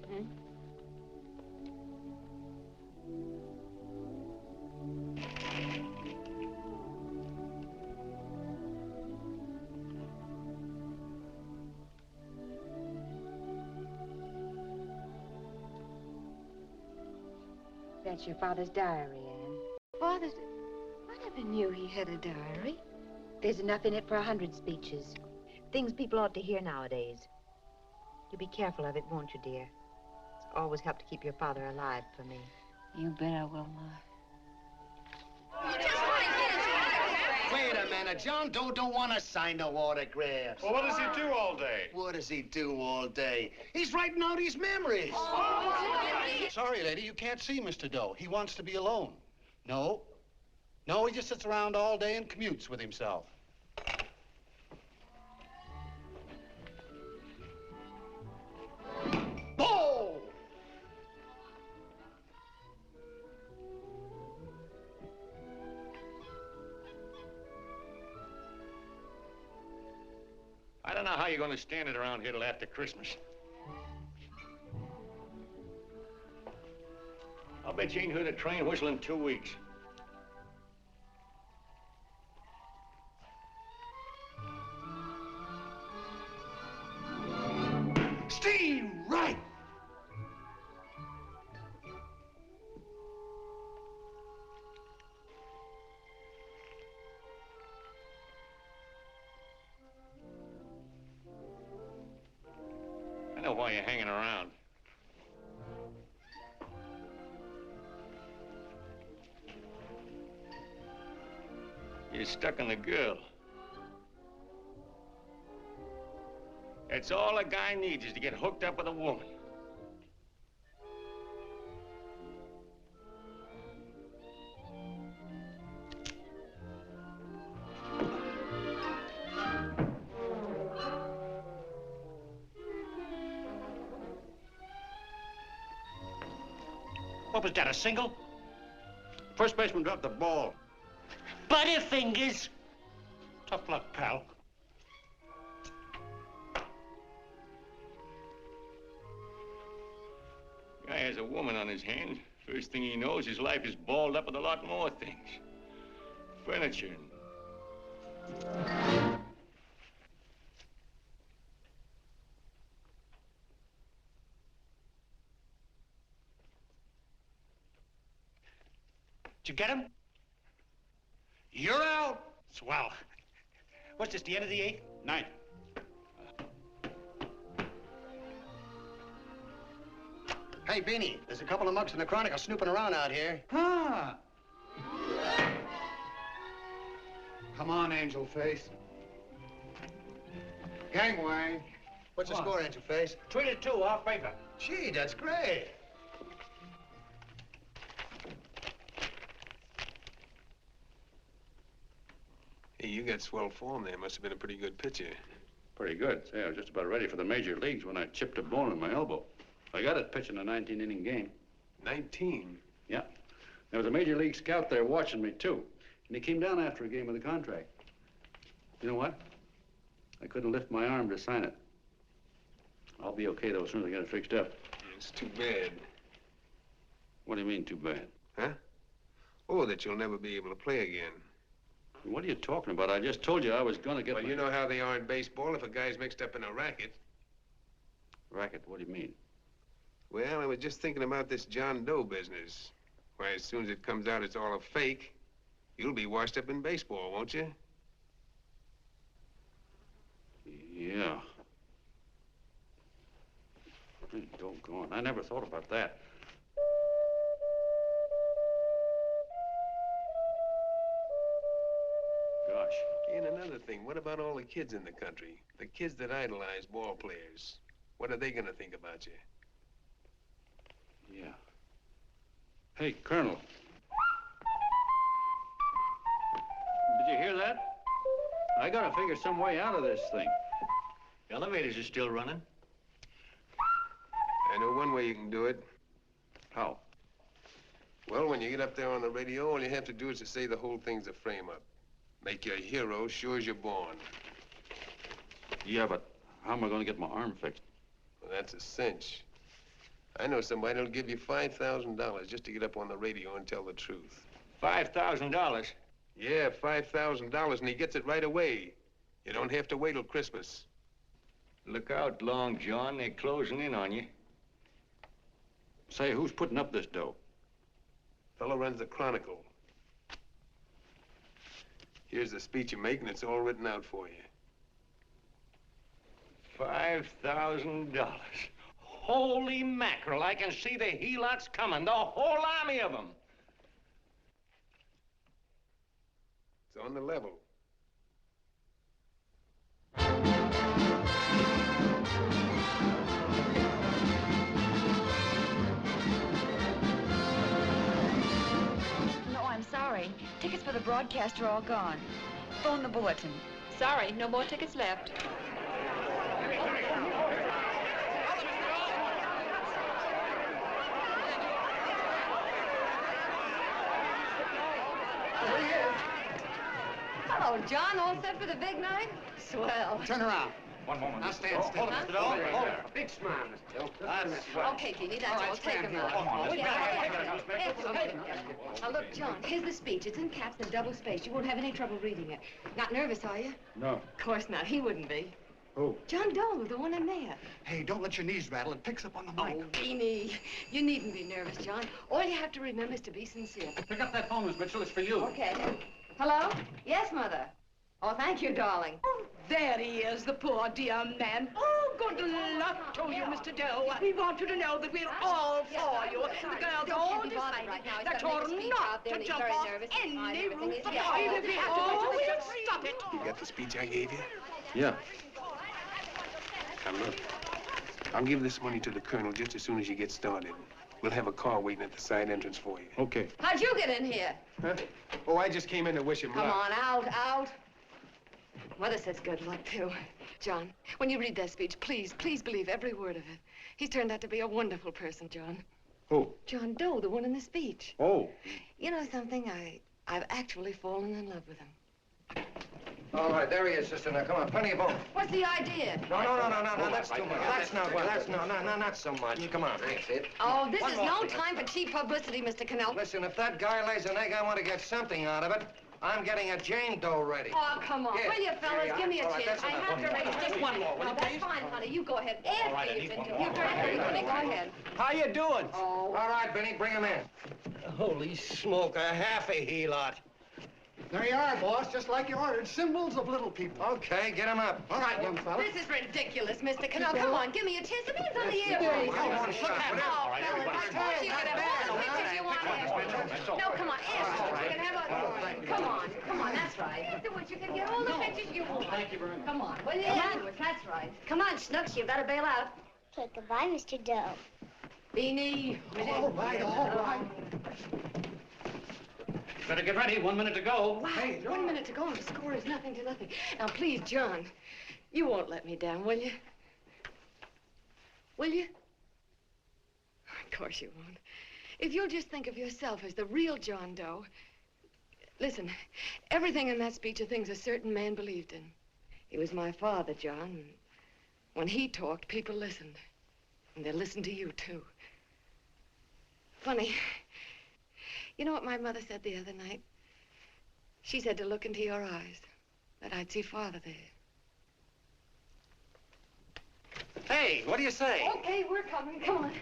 That's your father's diary, Anne. Father's... I never knew he had a diary. There's enough in it for 100 speeches. Things people ought to hear nowadays. You'll be careful of it, won't you, dear? It's always helped to keep your father alive for me. You bet I will, Ma. Wait a minute. John Doe don't want to sign no autographs. Well, what does he do all day? What does he do all day? He's writing out his memories. Sorry, lady, you can't see Mr. Doe. He wants to be alone. No, he just sits around all day and commutes with himself. Oh! I don't know how you're going to stand it around here till after Christmas. I'll bet you ain't heard a train whistle in 2 weeks. Steve, right! I know why you're hanging around. You're stuck on the girl. That's all a guy needs, is to get hooked up with a woman. What was that, a single? First baseman dropped the ball. Butterfingers! Tough luck, pal. Guy has a woman on his hands. First thing he knows, his life is balled up with a lot more things. Furniture and... Did you get him? You're out. Swell. What's this, the end of the 8th? 9th. Hey, Beanie, there's a couple of mugs from the Chronicle snooping around out here. Ah. Come on, Angel Face. Gangway. What's the score, Angel Face? 3-2, off paper. Gee, that's great. Hey, you got swell form there. Must have been a pretty good pitcher. Pretty good. Say, I was just about ready for the major leagues when I chipped a bone in my elbow. I got it pitching a 19-inning game. 19? Yeah. There was a major league scout there watching me, too. And he came down after a game of the contract. You know what? I couldn't lift my arm to sign it. I'll be okay, though, as soon as I get it fixed up. It's too bad. What do you mean, too bad? Huh? Oh, that you'll never be able to play again. What are you talking about? I just told you I was going to get Well, you know how they are in baseball if a guy's mixed up in a racket. Racket? What do you mean? Well, I was just thinking about this John Doe business. Why, as soon as it comes out it's all a fake, you'll be washed up in baseball, won't you? Yeah. Hey, doggone. I never thought about that. Gosh. And another thing, what about all the kids in the country? The kids that idolize ball players. What are they gonna think about you? Yeah. Hey, Colonel. Did you hear that? I gotta figure some way out of this thing. Elevators are still running. I know one way you can do it. How? Well, when you get up there on the radio, all you have to do is to say the whole thing's a frame-up. Make you a hero sure as you're born. Yeah, but how am I gonna get my arm fixed? Well, that's a cinch. I know somebody that'll give you $5,000 just to get up on the radio and tell the truth. $5,000? Yeah, $5,000, and he gets it right away. You don't have to wait till Christmas. Look out, Long John. They're closing in on you. Say, who's putting up this dough? Fellow runs the Chronicle. Here's the speech you make, and it's all written out for you. $5,000. Holy mackerel, I can see the helots coming, the whole army of them. It's on the level. No, I'm sorry. Tickets for the broadcast are all gone. Phone the bulletin. Sorry, no more tickets left. Hello, John. All set for the big night? Swell. Turn around. One moment. Now stand still. Huh? Hold it. Big smile, Mr. Dill. Okay, Jeannie, that's all. Take him out. Now, look, John, here's the speech. It's in caps and double spaced. You won't have any trouble reading it. Not nervous, are you? No. Of course not. He wouldn't be. Who? John Doe, the one in there. Hey, don't let your knees rattle. It picks up on the mic. Oh, Beanie, you needn't be nervous, John. All you have to remember is to be sincere. Pick up that phone, Miss Mitchell. It's for you. Okay. Hello? Yes, Mother. Oh, thank you, darling. Oh, there he is, the poor dear man. Oh, good luck to you, Mr. Doe. We want you to know that we're all for you. The girls all decided that you're not to jump off any roof at all. Oh, will you stop it? You got the speech I gave you? Yeah. Now look, I'll give this money to the colonel just as soon as you get started. We'll have a car waiting at the side entrance for you. Okay. How'd you get in here? Huh? Oh, I just came in to wish him luck. Come on, out. Mother says good luck, too. John, when you read that speech, please believe every word of it. He's turned out to be a wonderful person, John. Who? John Doe, the one in the speech. Oh. You know something? I've actually fallen in love with him. All right, there he is, sister. Now, come on, plenty of room. What's the idea? No, that's too much. Not so much. Come on. That's it. Oh, this is no time for cheap publicity, Mr. Cannell. Listen, if that guy lays an egg, I want to get something out of it. I'm getting a Jane Doe ready. Oh, come on. Here. Will you, fellas? Give me a All right, chance. that's I enough. have to raise just one more. Well, that's fine, honey. You go ahead. After you've been doing. You're very good, honey. Go ahead. How you doing? Oh. All right, Benny, bring him in. Holy smoke, a half a he-lot. There you are, boss, just like you ordered. Symbols of little people. Okay, get him up. All right, young fella. This is ridiculous, Mr. Cannell. Come on, give me a chance. The man's on the air for Come on, Look shut at him. up. Oh, fellas, I told you you could have all the pictures you want. No, come on, ask. You can have a... Come on, that's right. Afterwards, you can get all the pictures you want. Thank you very much. Come on, will you? Afterwards, that's right. Come on, Snooks, you've got to bail out. Okay, goodbye, Mr. Doe. Beanie. All right. Better get ready. 1 minute to go. Wow, hey, 1 minute to go and the score is nothing to nothing. Now, please, John, you won't let me down, will you? Will you? Of course you won't. If you'll just think of yourself as the real John Doe. Listen, everything in that speech are things a certain man believed in. He was my father, John. And when he talked, people listened. And they listened to you, too. Funny. You know what my mother said the other night? She said to look into your eyes, that I'd see Father there. Hey, what do you say? Okay, we're coming. Come on.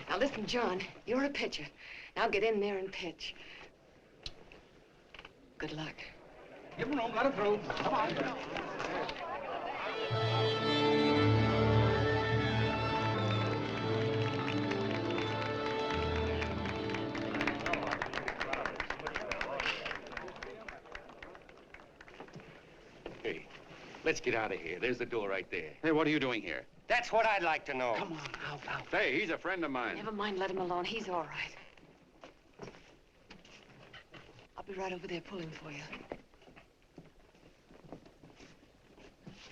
Now, listen, John, you're a pitcher. Now get in there and pitch. Good luck. Give him room, let him through. Come on. Hey, let's get out of here. There's the door right there. Hey, what are you doing here? That's what I'd like to know. Come on, out. Hey, he's a friend of mine. Never mind, let him alone. He's all right. I'll be right over there pulling for you.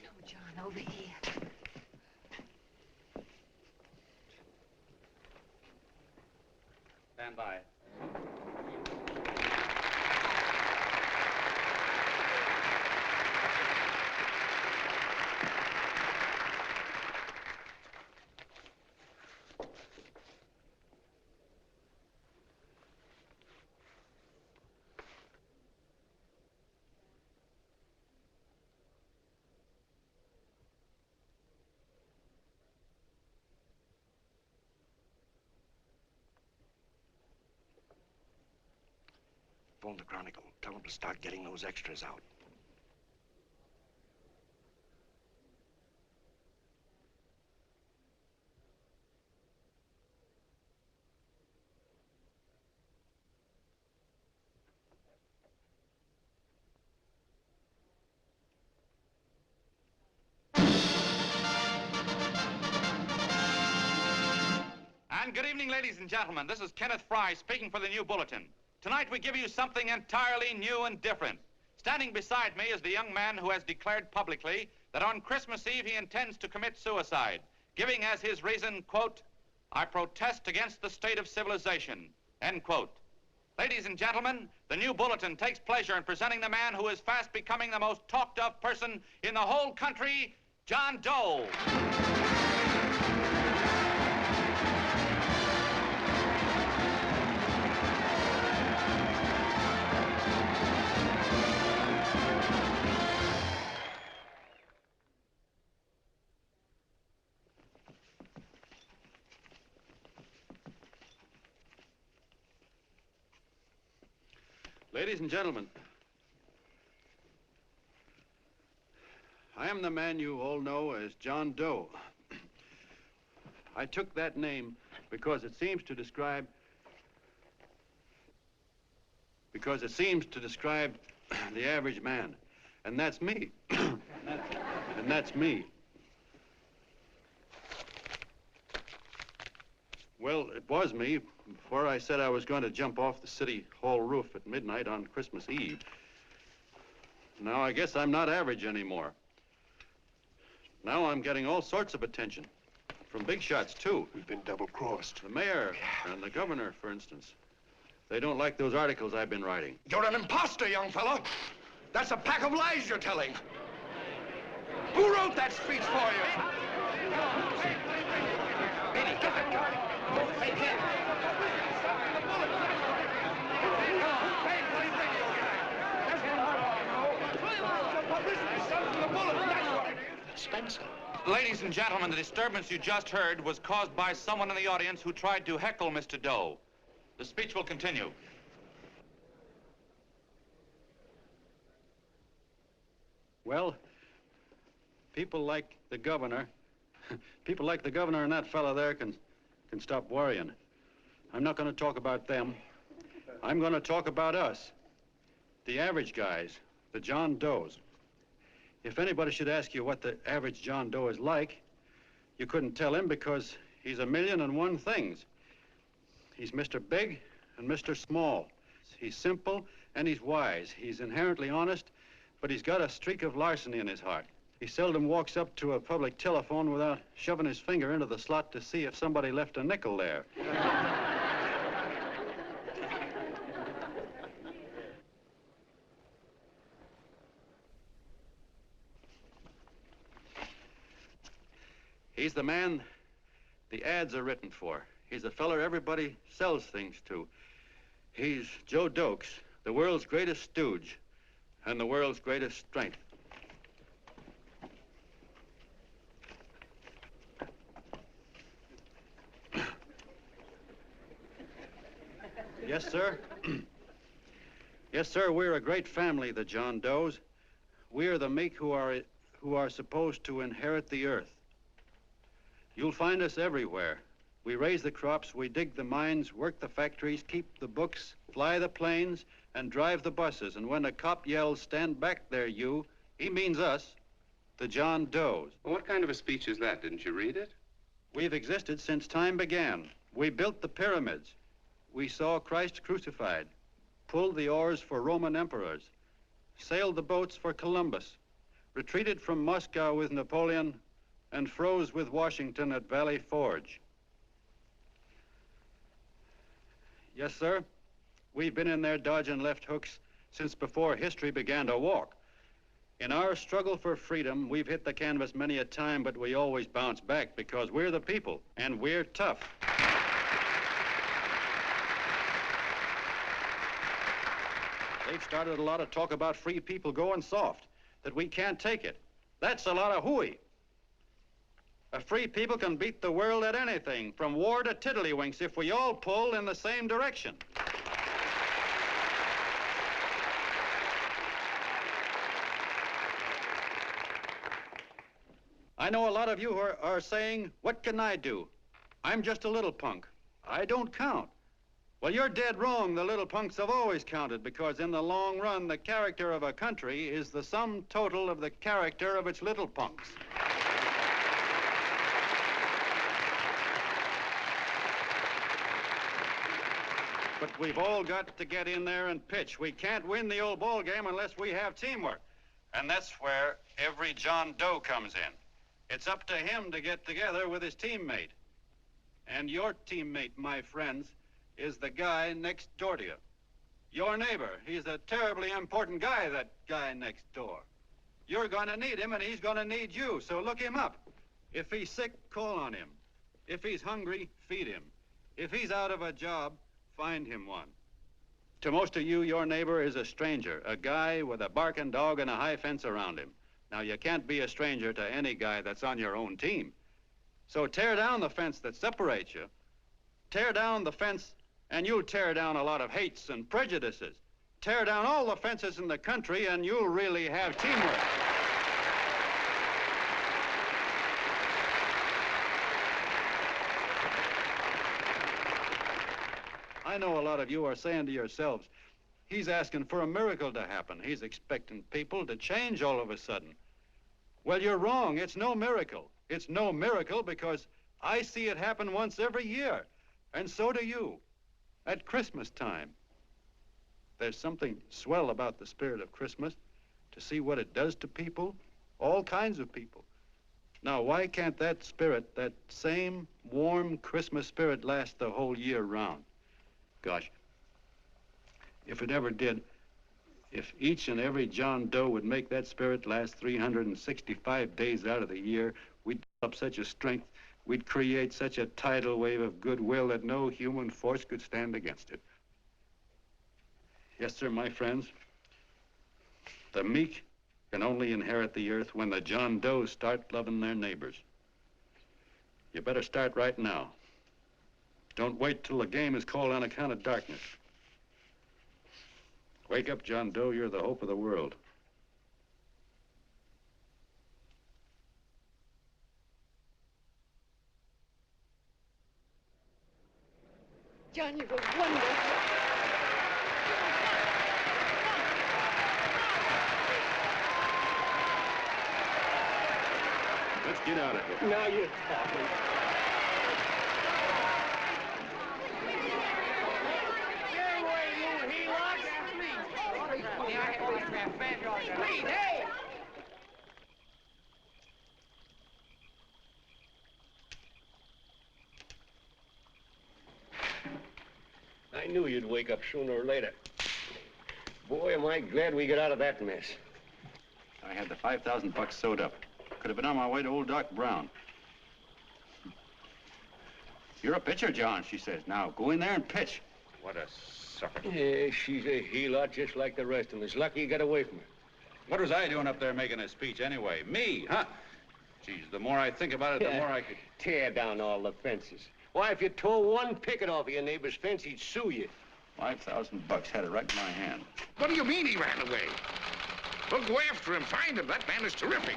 No, John, over here. Stand by. Phone the Chronicle. Tell them to start getting those extras out. And good evening, ladies and gentlemen. This is Kenneth Fry speaking for the New Bulletin. Tonight we give you something entirely new and different. Standing beside me is the young man who has declared publicly that on Christmas Eve he intends to commit suicide, giving as his reason, quote, "I protest against the state of civilization," end quote. Ladies and gentlemen, the New Bulletin takes pleasure in presenting the man who is fast becoming the most talked of person in the whole country, John Doe. Ladies and gentlemen, I am the man you all know as John Doe. I took that name because it seems to describe the average man. And that's me. And that's me. Well, it was me before I said I was going to jump off the city hall roof at midnight on Christmas Eve. Now I guess I'm not average anymore. Now I'm getting all sorts of attention. From big shots, too. We've been double-crossed. The mayor and the governor, for instance. They don't like those articles I've been writing. You're an imposter, young fellow. That's a pack of lies you're telling. Who wrote that speech for you? Benny, get that guy. Hey, kid. Spencer. Ladies and gentlemen, the disturbance you just heard was caused by someone in the audience who tried to heckle Mr. Doe. The speech will continue. Well, people like the governor and that fellow there can stop worrying. I'm not going to talk about them. I'm going to talk about us, the average guys, the John Does. If anybody should ask you what the average John Doe is like, you couldn't tell him because he's 1,000,001 things. He's Mr. Big and Mr. Small. He's simple and he's wise. He's inherently honest, but he's got a streak of larceny in his heart. He seldom walks up to a public telephone without shoving his finger into the slot to see if somebody left a nickel there. He's the man the ads are written for. He's the feller everybody sells things to. He's Joe Dokes, the world's greatest stooge and the world's greatest strength. Yes, sir. Yes, sir, we're a great family, the John Does. We're the meek who are supposed to inherit the earth. You'll find us everywhere. We raise the crops, we dig the mines, work the factories, keep the books, fly the planes, and drive the buses. And when a cop yells, "Stand back there, you," he means us, the John Does. Well, what kind of a speech is that? Didn't you read it? We've existed since time began. We built the pyramids. We saw Christ crucified, pulled the oars for Roman emperors, sailed the boats for Columbus, retreated from Moscow with Napoleon, and froze with Washington at Valley Forge. Yes, sir. We've been in there dodging left hooks since before history began to walk. In our struggle for freedom, we've hit the canvas many a time, but we always bounce back because we're the people, and we're tough. They've started a lot of talk about free people going soft, that we can't take it. That's a lot of hooey. A free people can beat the world at anything, from war to tiddlywinks, if we all pull in the same direction. I know a lot of you are saying, "What can I do? I'm just a little punk. I don't count." Well, you're dead wrong. The little punks have always counted, because in the long run, the character of a country is the sum total of the character of its little punks. But we've all got to get in there and pitch. We can't win the old ball game unless we have teamwork. And that's where every John Doe comes in. It's up to him to get together with his teammate. And your teammate, my friends, is the guy next door to you. Your neighbor. He's a terribly important guy, that guy next door. You're going to need him, and he's going to need you, so look him up. If he's sick, call on him. If he's hungry, feed him. If he's out of a job, find him one. To most of you, your neighbor is a stranger, a guy with a barking dog and a high fence around him. Now, you can't be a stranger to any guy that's on your own team. So tear down the fence that separates you. Tear down the fence, and you'll tear down a lot of hates and prejudices. Tear down all the fences in the country, and you'll really have teamwork. I know a lot of you are saying to yourselves, he's asking for a miracle to happen. He's expecting people to change all of a sudden. Well, you're wrong. It's no miracle. It's no miracle because I see it happen once every year, and so do you, at Christmas time. There's something swell about the spirit of Christmas, to see what it does to people, all kinds of people. Now, why can't that spirit, that same warm Christmas spirit, last the whole year round? Gosh, if it ever did, if each and every John Doe would make that spirit last 365 days out of the year, we'd develop such a strength, we'd create such a tidal wave of goodwill that no human force could stand against it. Yes, sir, my friends. The meek can only inherit the earth when the John Does start loving their neighbors. You better start right now. Don't wait till the game is called on account of darkness. Wake up, John Doe. You're the hope of the world. John, you were wonderful. Let's get out of here. Now you're talking. Please, hey! I knew you'd wake up sooner or later. Boy, am I glad we got out of that mess. I had the $5,000 sewed up. Could have been on my way to old Doc Brown. You're a pitcher, John, she says. Now, go in there and pitch. What a sucker. Yeah, she's a heel-out just like the rest of us. Lucky you got away from her. What was I doing up there making a speech anyway? Me, huh? Geez, the more I think about it, the more I could... Tear down all the fences. Why, if you tore one picket off of your neighbor's fence, he'd sue you. $5,000 had it right in my hand. What do you mean he ran away? Well, go after him, find him. That man is terrific.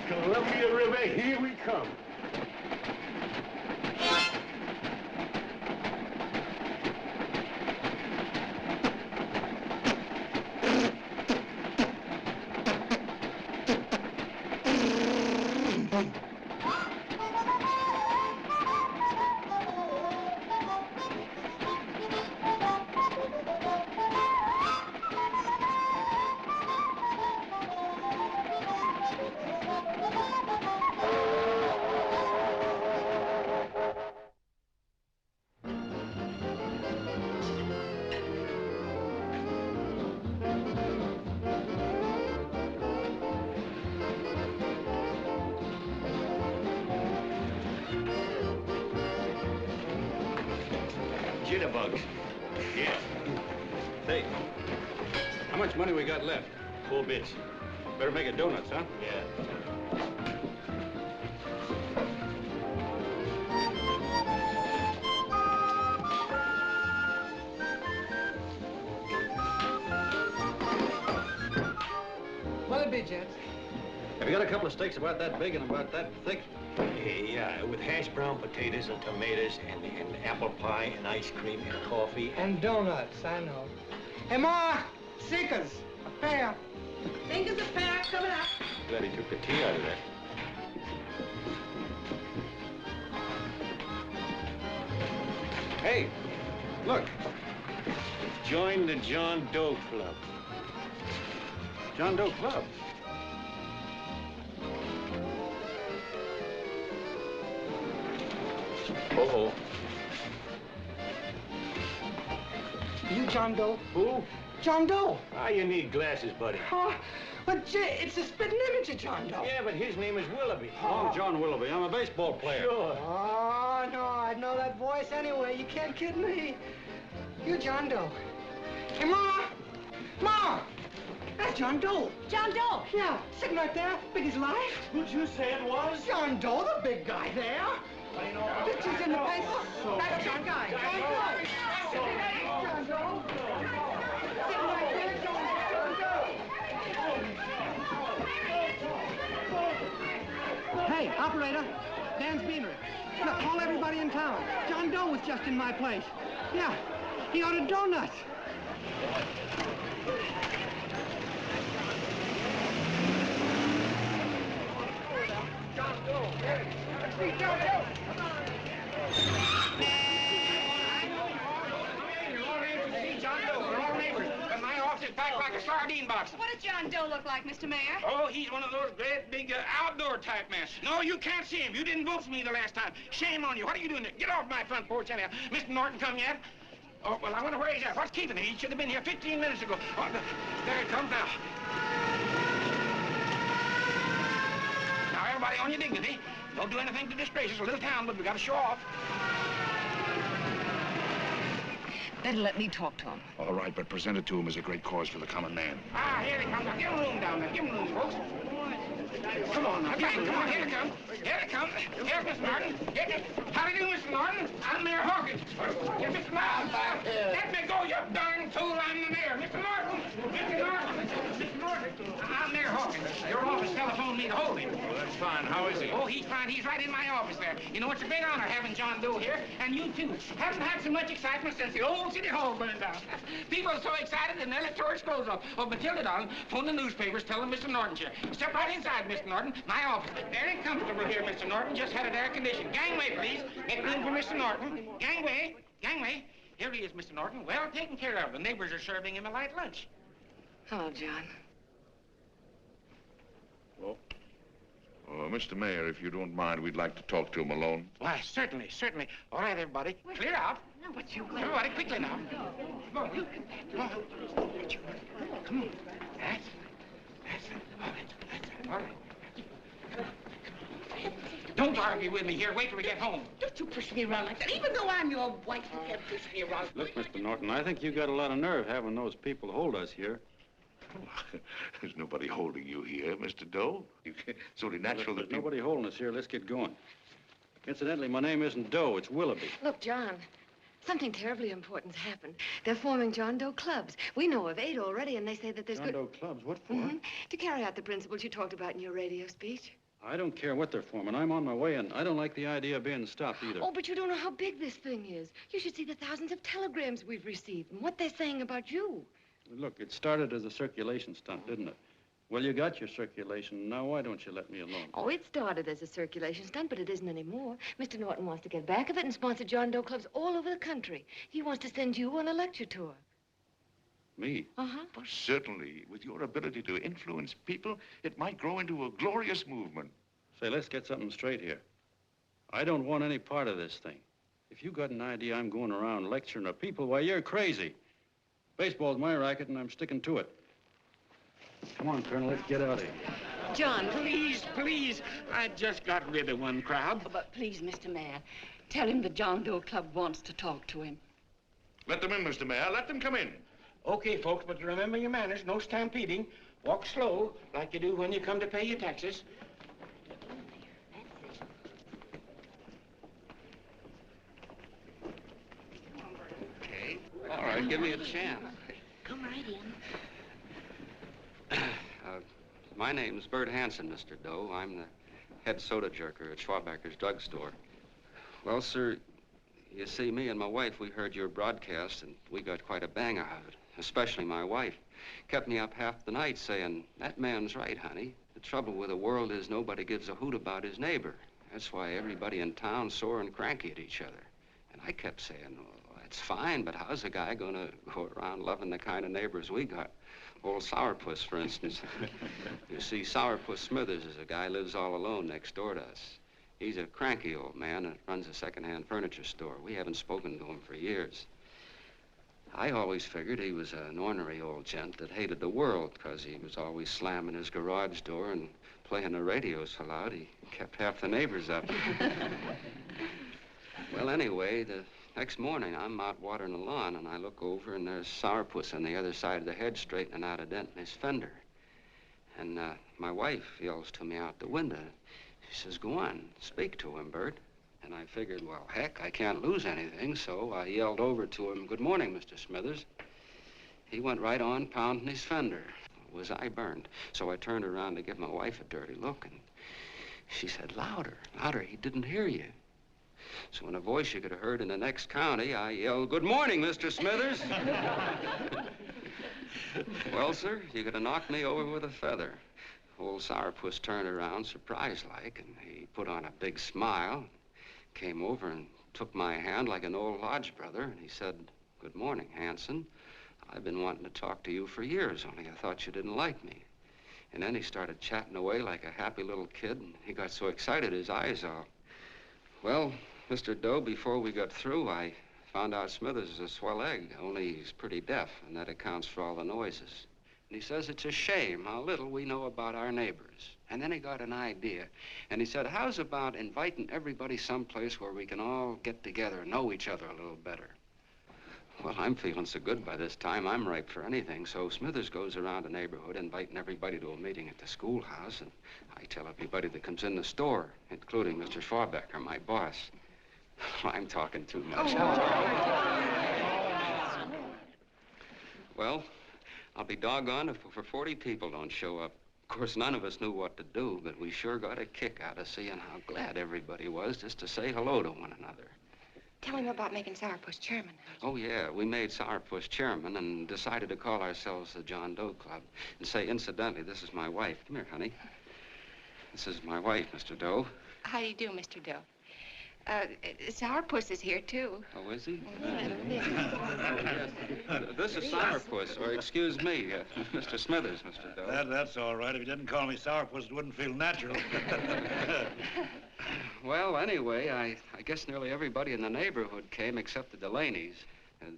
Columbia River, here we come. Jitterbugs. Yeah. Say, how much money we got left? 4 bits. Better make it donuts, huh? Yeah. What'll it be, gents? Have you got a couple of steaks about that big and about that thick? Yeah, with hash brown potatoes and tomatoes and apple pie and ice cream and coffee. And donuts, I know. Hey, Ma, Seekers, a pair. Fingers a pair coming up. Glad he took the tea out of that. Hey, look. Join the John Doe Club. John Doe Club. Uh-oh. You John Doe? Who? John Doe. Ah, you need glasses, buddy. Oh, but Jay, it's a spitting image of John Doe. Yeah, but his name is Willoughby. I'm John Willoughby. I'm a baseball player. Sure. Oh, no, I'd know that voice anyway. You can't kid me. You're John Doe. Hey, Ma! Ma! That's John Doe. John Doe. Yeah, sitting right there, big as life. Who'd you say it was? John Doe, the big guy there. Pictures in the paper. That's John Guy. John Doe. John Doe. Sitting right there, John Doe. Hey, operator, Dan's Beanery. Look, call everybody in town. John Doe was just in my place. Yeah, he ordered donuts. John Doe. Let's see John Doe. Come on. John Doe. We're all neighbors. And my office is packed like a sardine box. What does John Doe look like, Mr. Mayor? Oh, he's one of those great big outdoor type men. No, you can't see him. You didn't vote for me the last time. Shame on you. What are you doing there? Get off my front porch anyhow. Mr. Norton come yet? Oh, well, I wonder where he's at. What's keeping him? He should have been here 15 minutes ago. Oh, there he comes now. Now, everybody on your dignity. Don't do anything to disgrace us. A little town, but we got to show off. Better let me talk to him. All right, but present it to him as a great cause for the common man. Ah, here they come. Now, give him room down there. Give him room, folks. Come on now. Come on. Here they come. Here they come. Here's Mr. Norton. How do you do, Mr. Norton? I'm Mayor Hawkins. Here's Mr. Norton. Let me go, you darn fool. I'm the mayor. Mr. Norton. Mr. Norton. Mr. Norton. I'm Mayor Hawkins. Your office telephoned me to hold him. Well, that's fine. How is he? Oh, he's fine. He's right in my office there. You know, it's a big honor having John Doe here, and you too. Haven't had so much excitement since the old city hall burned down. People are so excited and their tourists clothes off. Oh, Matilda, darling, phone the newspapers, tell them Mr. Norton's here. Step right inside, Mr. Norton. My office. Very comfortable here, Mr. Norton. Just had it air conditioned. Gangway, please. Make room for Mr. Norton. Gangway. Gangway. Here he is, Mr. Norton. Well taken care of. The neighbors are serving him a light lunch. Hello, John. Well, Mr. Mayor, if you don't mind, we'd like to talk to him alone. Why, certainly, certainly. All right, everybody. Clear out. Everybody, quickly now. Come on. Come on. Come on. That's it. All right. Don't argue with me here. Wait till we get home. Don't you push me around like that. Even though I'm your wife, you can't push me around. Look, Mr. Norton, I think you got a lot of nerve having those people hold us here. There's nobody holding you here, Mr. Doe. It's only natural that There's nobody holding us here. Let's get going. Incidentally, my name isn't Doe. It's Willoughby. Look, John, something terribly important's happened. They're forming John Doe clubs. We know of 8 already, and they say that there's John Doe clubs? What for? To carry out the principles you talked about in your radio speech. I don't care what they're forming. I'm on my way, and I don't like the idea of being stopped either. Oh, but you don't know how big this thing is. You should see the thousands of telegrams we've received and what they're saying about you. Look, it started as a circulation stunt, didn't it? Well, you got your circulation. Now, why don't you let me alone? Oh, it started as a circulation stunt, but it isn't anymore. Mr. Norton wants to get back of it and sponsor John Doe clubs all over the country. He wants to send you on a lecture tour. Me? Uh-huh. Well, certainly, with your ability to influence people, it might grow into a glorious movement. Say, let's get something straight here. I don't want any part of this thing. If you got an idea I'm going around lecturing at people, why, you're crazy. Baseball's my racket, and I'm sticking to it. Come on, Colonel, let's get out of here. John, please. I just got rid of one crowd. Oh, but please, Mr. Mayor, tell him the John Doe Club wants to talk to him. Let them in, Mr. Mayor. Let them come in. Okay, folks, but remember your manners. No stampeding. Walk slow, like you do when you come to pay your taxes. Okay. All right, give me a chance. Come right in. My name's Bert Hansen, Mr. Doe. I'm the head soda jerker at Schwabacker's drugstore. Well, sir, you see, me and my wife, we heard your broadcast, and we got quite a bang out of it, especially my wife. Kept me up half the night saying, that man's right, honey. The trouble with the world is nobody gives a hoot about his neighbor. That's why everybody in town's sore and cranky at each other. And I kept saying, well, that's fine, but how's a guy gonna go around loving the kind of neighbors we got? Old Sourpuss, for instance. You see, Sourpuss Smithers is a guy lives all alone next door to us. He's a cranky old man that runs a second-hand furniture store. We haven't spoken to him for years. I always figured he was an ornery old gent that hated the world because he was always slamming his garage door and playing the radio so loud he kept half the neighbors up. Well, anyway, the next morning, I'm out watering the lawn, and I look over, and there's Sourpuss on the other side of the hedge straightening out a dent in his fender. And my wife yells to me out the window. She says, go on, speak to him, Bert. And I figured, well, heck, I can't lose anything, so I yelled over to him, good morning, Mr. Smithers. He went right on pounding his fender. Was I burned? So I turned around to give my wife a dirty look, and She said, louder, louder, he didn't hear you. So in a voice you could have heard in the next county, I yelled, "Good morning, Mr. Smithers." Well, sir, you could have knocked me over with a feather. Old Sourpuss turned around, surprised-like, and he put on a big smile, came over and took my hand like an old lodge brother, and he said, "Good morning, Hanson. I've been wanting to talk to you for years, only I thought you didn't like me." And then he started chatting away like a happy little kid, and he got so excited his eyes all... Well, Mr. Doe, before we got through, I found out Smithers is a swell egg, only he's pretty deaf, and that accounts for all the noises. And he says it's a shame how little we know about our neighbors. And then he got an idea, and he said, how's about inviting everybody someplace where we can all get together and know each other a little better? Well, I'm feeling so good by this time, I'm ripe for anything. So Smithers goes around the neighborhood inviting everybody to a meeting at the schoolhouse, and I tell everybody that comes in the store, including Mr. Schwabecker, my boss. I'm talking too much. Well, I'll be doggone if over 40 people don't show up. Of course, none of us knew what to do, but we sure got a kick out of seeing how glad everybody was just to say hello to one another. Tell him about making Sourpuss chairman. Oh, yeah, we made Sourpuss chairman and decided to call ourselves the John Doe Club. And say, incidentally, this is my wife. Come here, honey. This is my wife, Mr. Doe. How do you do, Mr. Doe? Sourpuss is here, too. Oh, is he? This is Sourpuss, or excuse me, Mr. Smithers, Mr. Doe. That's all right. If you didn't call me Sourpuss, it wouldn't feel natural. Well, anyway, I guess nearly everybody in the neighborhood came except the Delaney's.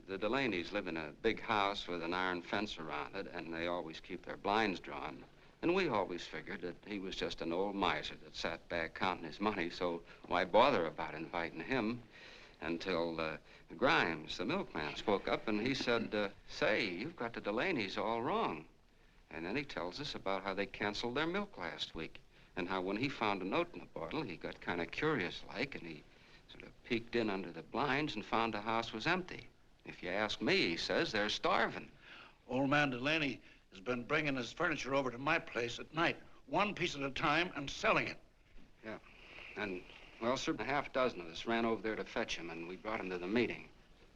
The Delaney's live in a big house with an iron fence around it, and they always keep their blinds drawn. And we always figured that he was just an old miser that sat back counting his money, so why bother about inviting him? Until Grimes, the milkman, spoke up, and he said, say, you've got the Delaney's all wrong. And then he tells us about how they canceled their milk last week, and how when he found a note in the bottle, he got kind of curious-like, and he sort of peeked in under the blinds and found the house was empty. If you ask me, he says, they're starving. Old man Delaney has been bringing his furniture over to my place at night, one piece at a time, and selling it. Yeah. And, well, sir, a half dozen of us ran over there to fetch him, and we brought him to the meeting.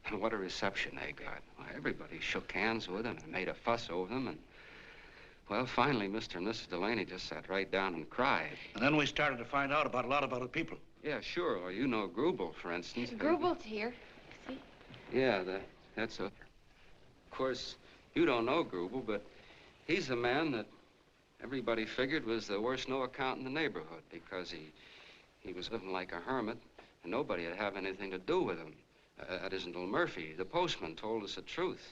And what a reception they got. Why, everybody shook hands with him and made a fuss over them, and, well, finally, Mr. and Mrs. Delaney just sat right down and cried. And then we started to find out about a lot of other people. Yeah, sure. Well, you know Grubel, for instance. Grubel's here. See? Yeah, that's a... Of course, you don't know Grubel, but he's the man that everybody figured was the worst no-account in the neighborhood because he was living like a hermit and nobody would have anything to do with him. That isn't Little Murphy. The postman told us the truth.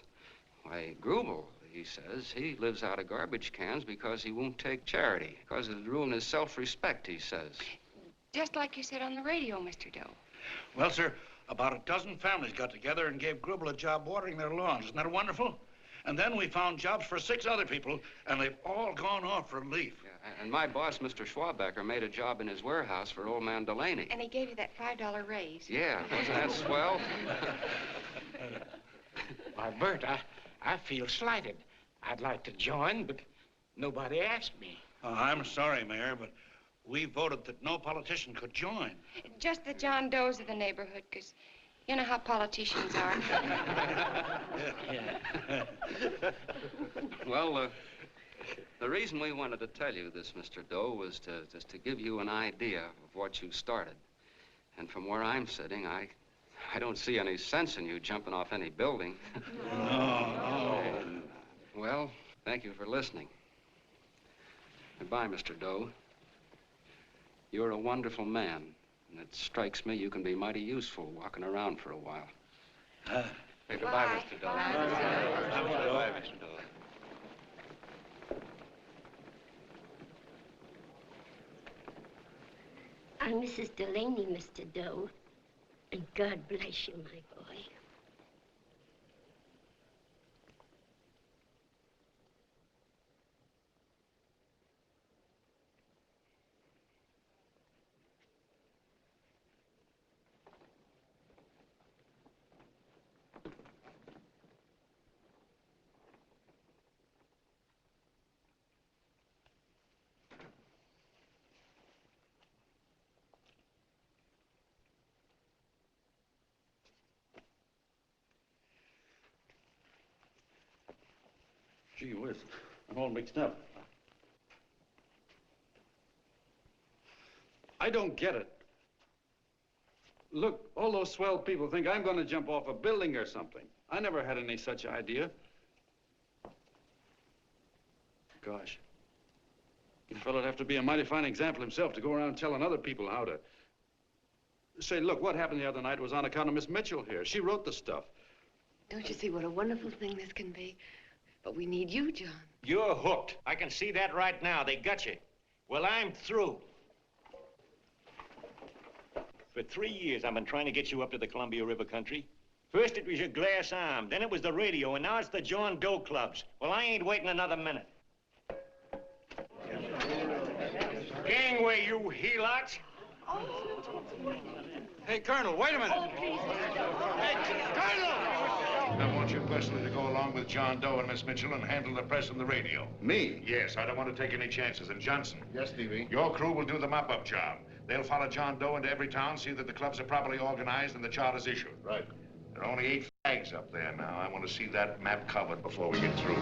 Why, Grubel, he says, he lives out of garbage cans because he won't take charity, because it'd ruin his self-respect, he says. Just like you said on the radio, Mr. Doe. Well, sir, about a dozen families got together and gave Grubel a job watering their lawns. Isn't that wonderful? And then we found jobs for 6 other people, and they've all gone off for leave. Yeah, and my boss, Mr. Schwabecker, made a job in his warehouse for old man Delaney. And he gave you that $5 raise. Yeah, wasn't that swell? Why, Bert, I feel slighted. I'd like to join, but nobody asked me. Oh, I'm sorry, Mayor, but we voted that no politician could join. Just the John Does of the neighborhood, because you know how politicians are. Well, the reason we wanted to tell you this, Mr. Doe, was just to give you an idea of what you started. And from where I'm sitting, I don't see any sense in you jumping off any building. No. Well, thank you for listening. Goodbye, Mr. Doe. You're a wonderful man, and it strikes me you can be mighty useful walking around for a while. Hey, goodbye, Mr. Doe. Goodbye, Mr. Doe. I'm Mrs. Delaney, Mr. Doe, and God bless you, my boy. Gee whiz, I'm all mixed up. I don't get it. Look, all those swell people think I'm going to jump off a building or something. I never had any such idea. Gosh. The fellow'd have to be a mighty fine example himself to go around telling other people how to... Say, look, what happened the other night was on account of Miss Mitchell here. She wrote the stuff. Don't you see what a wonderful thing this can be? But we need you, John. You're hooked. I can see that right now. They got you. Well, I'm through. For 3 years, I've been trying to get you up to the Columbia River country. First, it was your glass arm. Then it was the radio. And now it's the John Doe clubs. Well, I ain't waiting another minute. Gangway, you helots. Hey, Colonel, wait a minute. Oh, please, Mr. Doe. Hey, Colonel! I want you personally to go along with John Doe and Miss Mitchell and handle the press and the radio. Me? Yes, I don't want to take any chances. And Johnson. Yes, Stevie? Your crew will do the mop-up job. They'll follow John Doe into every town, see that the clubs are properly organized and the charters issued. Right. There are only 8 flags up there now. I want to see that map covered before we get through.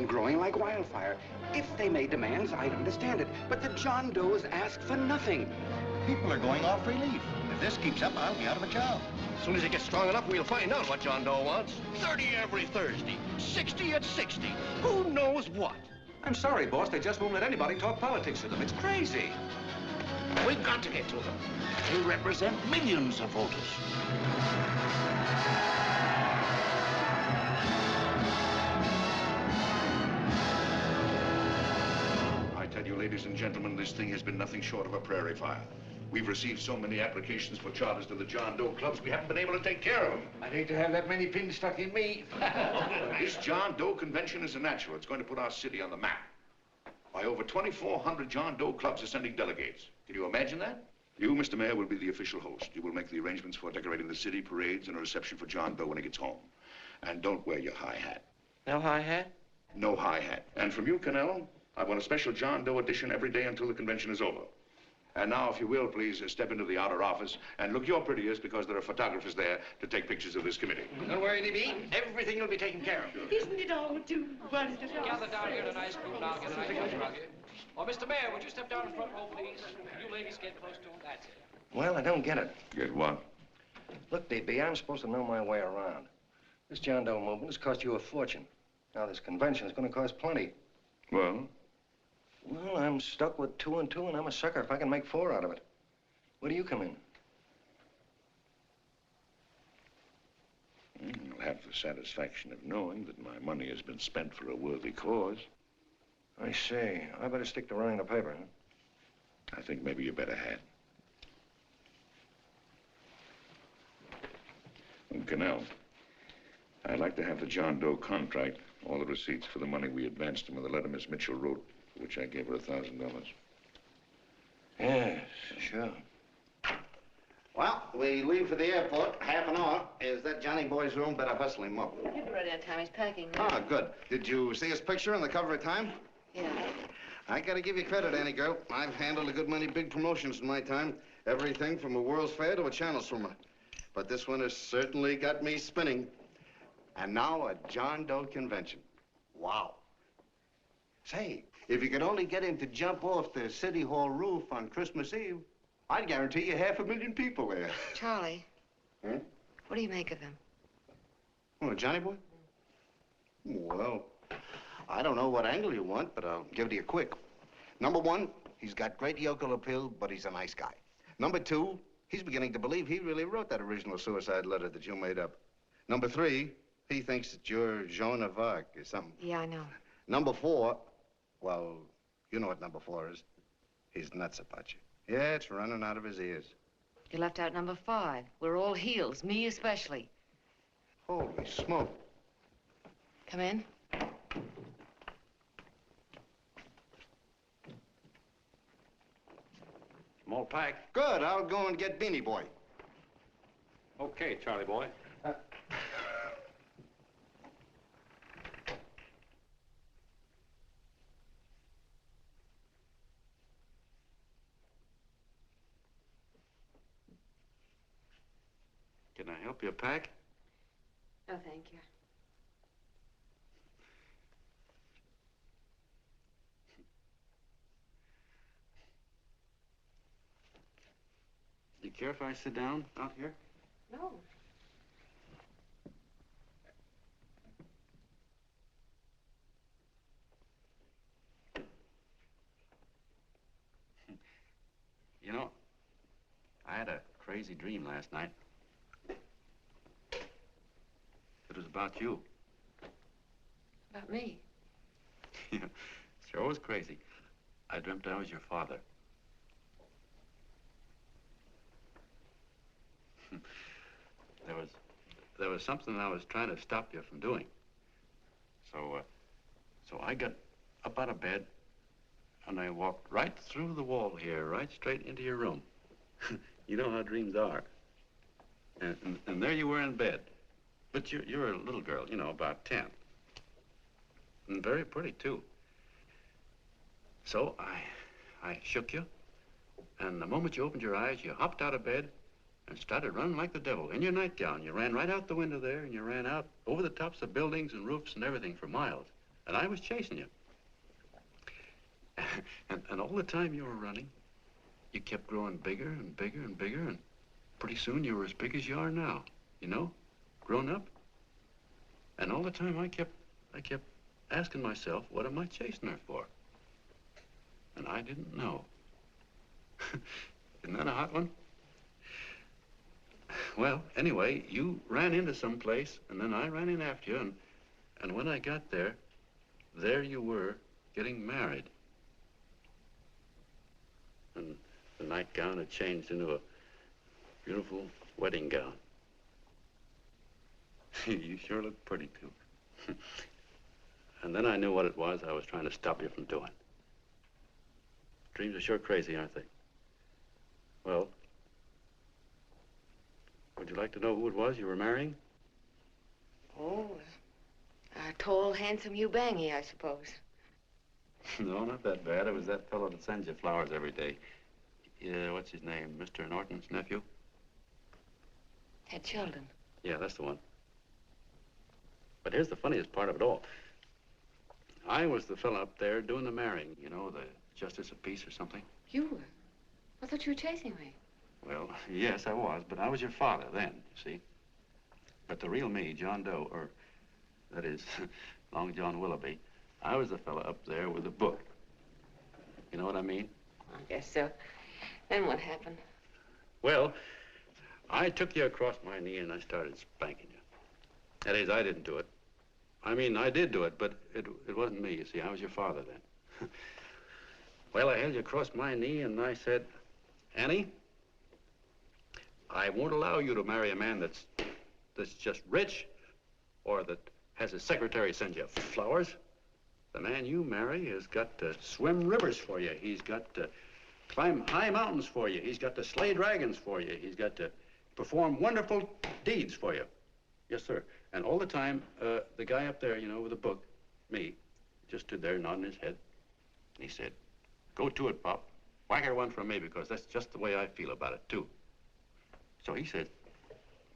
Growing like wildfire. If they made demands, I'd understand it. But the John Does ask for nothing. People are going off relief. If this keeps up, I'll be out of a job. As soon as it gets strong enough, we'll find out what John Doe wants. 30 every Thursday, 60 at 60. Who knows what? I'm sorry, boss. They just won't let anybody talk politics to them. It's crazy. We've got to get to them. They represent millions of voters. I tell you, ladies and gentlemen, this thing has been nothing short of a prairie fire. We've received so many applications for charters to the John Doe clubs, we haven't been able to take care of them. I'd hate to have that many pins stuck in me. This John Doe convention is a natural. It's going to put our city on the map. Why, over 2,400 John Doe clubs are sending delegates. Can you imagine that? You, Mr. Mayor, will be the official host. You will make the arrangements for decorating the city, parades, and a reception for John Doe when he gets home. And don't wear your high hat. No high hat? No high hat. And from you, Canelo, I want a special John Doe edition every day until the convention is over. And now, if you will, please step into the outer office and look your prettiest because there are photographers there to take pictures of this committee. Don't worry, D.B. Everything will be taken care of. Isn't it all too wonderful? Gather down here in an ice cream and I'll get an ice cream rug. Oh, Mr. Mayor, would you step down in front row, please? You ladies get close to him. That's it. Well, I don't get it. Get what? Look, D.B., I'm supposed to know my way around. This John Doe movement has cost you a fortune. Now, this convention is going to cost plenty. Well? Well, I'm stuck with 2 and 2, and I'm a sucker if I can make 4 out of it. Where do you come in? You'll have the satisfaction of knowing that my money has been spent for a worthy cause. I see. I better stick to running the paper, huh? I think maybe you better had. Canal, I'd like to have the John Doe contract, all the receipts for the money we advanced him, and the letter Miss Mitchell wrote, for which I gave her $1,000. Yes, sure. Well, we leave for the airport, half an hour. Is that Johnny boy's room? Better hustle him up. He'll be ready on time. He's packing. Ah, good. Did you see his picture on the cover of Time? Yeah. I gotta give you credit, Annie girl. I've handled a good many big promotions in my time. Everything from a World's Fair to a channel swimmer. But this one has certainly got me spinning. And now a John Doe convention. Wow. Say, if you could only get him to jump off the City Hall roof on Christmas Eve, I'd guarantee you 500,000 people there. Charlie, Hmm? What do you make of them? Oh, Johnny boy? Well, I don't know what angle you want, but I'll give it to you quick. Number one, he's got great yokel appeal, but he's a nice guy. Number two, he's beginning to believe he really wrote that original suicide letter that you made up. Number three, he thinks that you're Joan of Arc or something. Yeah, I know. Number four, well, you know what number four is. He's nuts about you. Yeah, it's running out of his ears. You left out number 5. We're all heels, me especially. Holy smoke. Come in. Small pack. Good, I'll go and get Beanie Boy. Okay, Charlie boy. Can I help you pack? No, thank you. Do you care if I sit down out here? No. You know, I had a crazy dream last night. It was about you. About me? Yeah, sure was crazy. I dreamt I was your father. There was something I was trying to stop you from doing. So I got up out of bed and I walked right through the wall here, right straight into your room. You know how dreams are. And there you were in bed. But you're a little girl, you know, about 10. And very pretty, too. So I shook you, and the moment you opened your eyes, you hopped out of bed and started running like the devil in your nightgown. You ran right out the window there, and you ran out over the tops of buildings and roofs and everything for miles. And I was chasing you. And all the time you were running, you kept growing bigger and bigger and bigger, and pretty soon you were as big as you are now, you know, grown up. And all the time I kept asking myself, what am I chasing her for? And I didn't know. Isn't that a hot one? Well, anyway, you ran into some place, and then I ran in after you, and when I got there you were getting married. And the nightgown had changed into a beautiful wedding gown. You sure look pretty, too. And then I knew what it was I was trying to stop you from doing. Dreams are sure crazy, aren't they? Well, would you like to know who it was you were marrying? Oh, a tall, handsome Ubangi, I suppose. No, not that bad. It was that fellow that sends you flowers every day. Yeah, what's his name? Mr. Norton's nephew? Ted Sheldon. Yeah, that's the one. But here's the funniest part of it all. I was the fellow up there doing the marrying, you know, the justice of peace or something. You were? I thought you were chasing me. Well, yes, I was, but I was your father then, you see. But the real me, John Doe, or that is, Long John Willoughby, I was the fellow up there with the book. You know what I mean? I guess so. Then what happened? Well, I took you across my knee and I started spanking you. That is, I didn't do it. I mean, I did do it, but it wasn't me, you see. I was your father then. Well, I held you across my knee and I said, Annie, I won't allow you to marry a man that's just rich or that has his secretary send you flowers. The man you marry has got to swim rivers for you. He's got to climb high mountains for you. He's got to slay dragons for you. He's got to perform wonderful deeds for you. Yes, sir. And all the time, the guy up there, you know, with the book, me, just stood there nodding his head. And he said, go to it, Pop. Whack her one from me, because that's just the way I feel about it, too. So he said,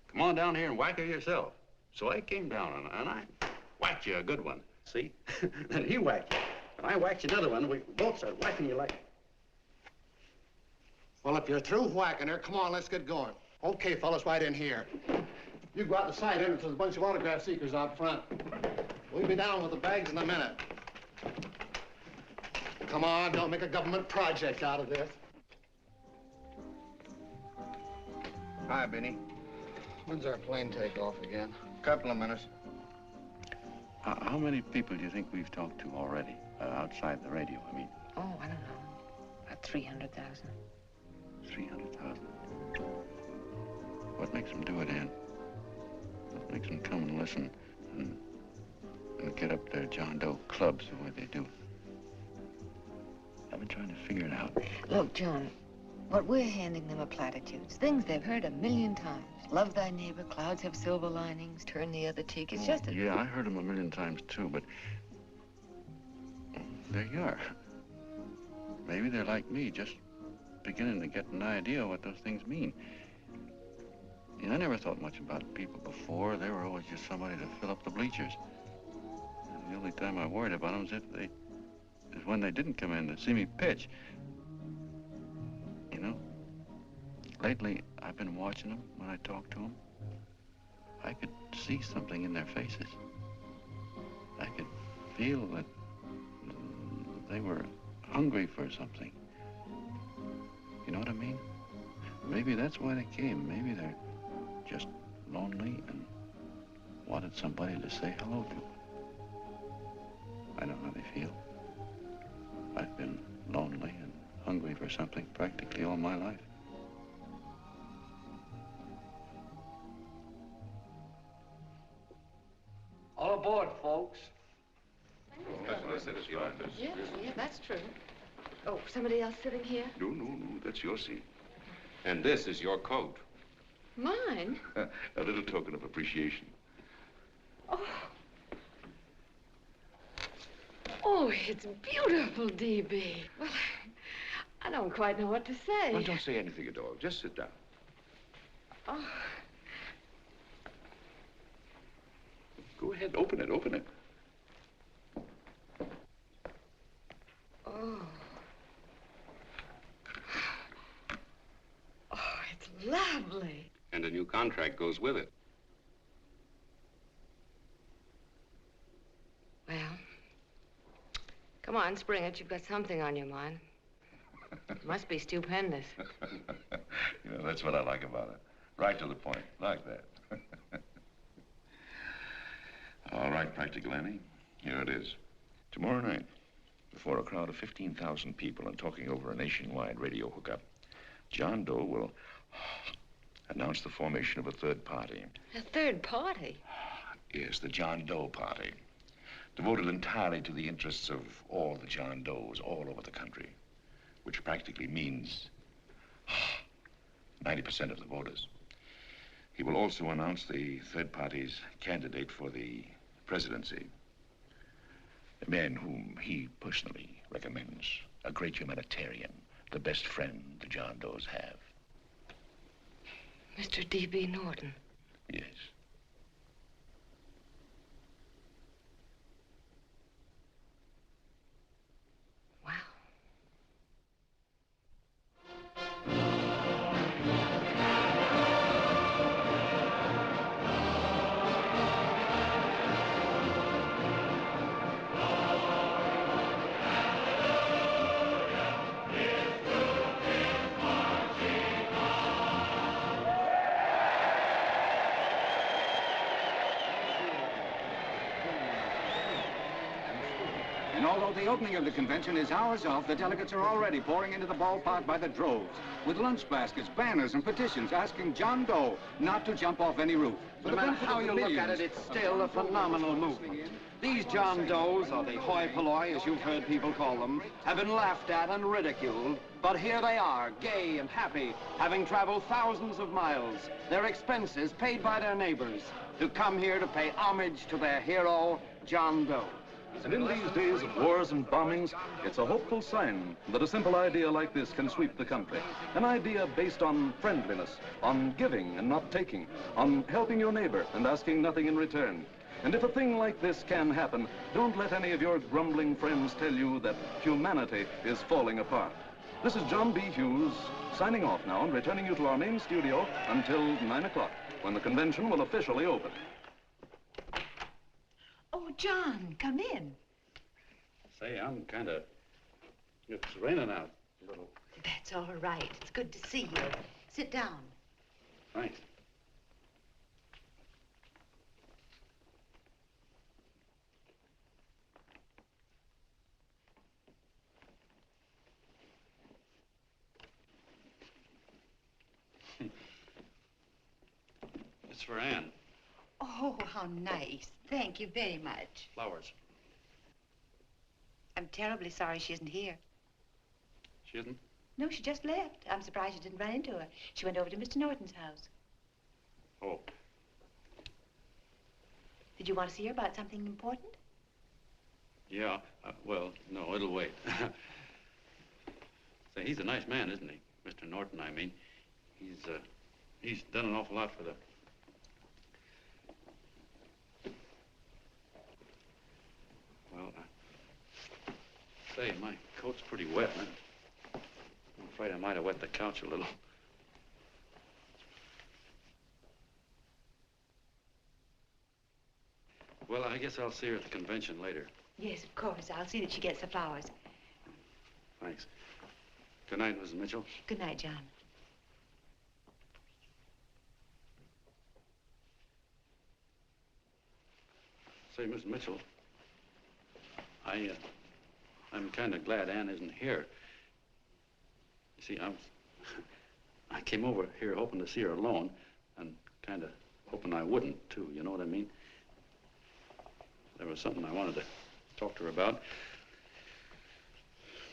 come on down here and whack her yourself. So I came down and I whacked you a good one, see? Then he whacked you, and I whacked you another one, and we both started whacking you like... Well, if you're through whacking her, come on, let's get going. Okay, fellas, right in here. You go out the side entrance. There's a bunch of autograph seekers out front. We'll be down with the bags in a minute. Come on, don't make a government project out of this. Hi, Benny. When's our plane take off again? Couple of minutes. How many people do you think we've talked to already? Outside the radio, I mean. Oh, I don't know. About 300,000. 300,000. What makes them do it, Ann? What makes them come and listen and get up their John Doe clubs the way they do? I've been trying to figure it out. Look, John, what we're handing them are platitudes. Things they've heard 1,000,000 times. Love thy neighbor, clouds have silver linings, turn the other cheek. It's just a... Yeah, I heard them 1,000,000 times, too, but... there you are. Maybe they're like me, just beginning to get an idea what those things mean. You know, I never thought much about people before. They were always just somebody to fill up the bleachers. And the only time I worried about them is when they didn't come in to see me pitch. You know, lately I've been watching them when I talk to them. I could see something in their faces. I could feel that they were hungry for something. You know what I mean? Maybe that's why they came. Maybe they're just lonely and wanted somebody to say hello to. I know how they feel. I've been lonely and hungry for something practically all my life. All aboard, folks. Yeah, that's true. Oh, somebody else sitting here? No, that's your seat. And this is your coat. Mine? A little token of appreciation. Oh, it's beautiful, D.B. Well, I don't quite know what to say. Well, don't say anything at all. Just sit down. Oh. Go ahead, open it. Oh. Oh, it's lovely. And a new contract goes with it. Well, come on, spring it. You've got something on your mind. It must be stupendous. You know, that's what I like about it. Right to the point, like that. All right, Practical Annie. Here it is. Tomorrow night, before a crowd of 15,000 people and talking over a nationwide radio hookup, John Doe will announce the formation of a third party. A third party? Yes, the John Doe Party. Devoted entirely to the interests of all the John Does all over the country, which practically means 90% of the voters. He will also announce the third party's candidate for the presidency, a man whom he personally recommends, a great humanitarian, the best friend the John Does have. Mr. D.B. Norton. Yes. And although the opening of the convention is hours off, the delegates are already pouring into the ballpark by the droves, with lunch baskets, banners, and petitions asking John Doe not to jump off any roof. No matter how you look at it, it's still a phenomenal movement. These John Does, or the hoi polloi, as you've heard people call them, have been laughed at and ridiculed, but here they are, gay and happy, having traveled thousands of miles, their expenses paid by their neighbors, to come here to pay homage to their hero, John Doe. And in these days of wars and bombings, it's a hopeful sign that a simple idea like this can sweep the country. An idea based on friendliness, on giving and not taking, on helping your neighbor and asking nothing in return. And if a thing like this can happen, don't let any of your grumbling friends tell you that humanity is falling apart. This is John B. Hughes signing off now and returning you to our main studio until 9 o'clock, when the convention will officially open. Oh, John, come in. Say, I'm kind of... It's raining out a little. That's all right. It's good to see you. Sit down. Thanks. It's for Anne. Oh, how nice. Thank you very much. Flowers. I'm terribly sorry she isn't here. She isn't? No, she just left. I'm surprised you didn't run into her. She went over to Mr. Norton's house. Oh. Did you want to see her about something important? Yeah. Well, no, it'll wait. Say, he's a nice man, isn't he? Mr. Norton, I mean. He's done an awful lot for the... Well, say, my coat's pretty wet. I'm afraid I might have wet the couch a little. Well, I guess I'll see her at the convention later. Yes, of course. I'll see that she gets the flowers. Thanks. Good night, Mrs. Mitchell. Good night, John. Say, Miss Mitchell, I'm kind of glad Anne isn't here. You see, I came over here hoping to see her alone, and kind of hoping I wouldn't, too, you know what I mean? There was something I wanted to talk to her about.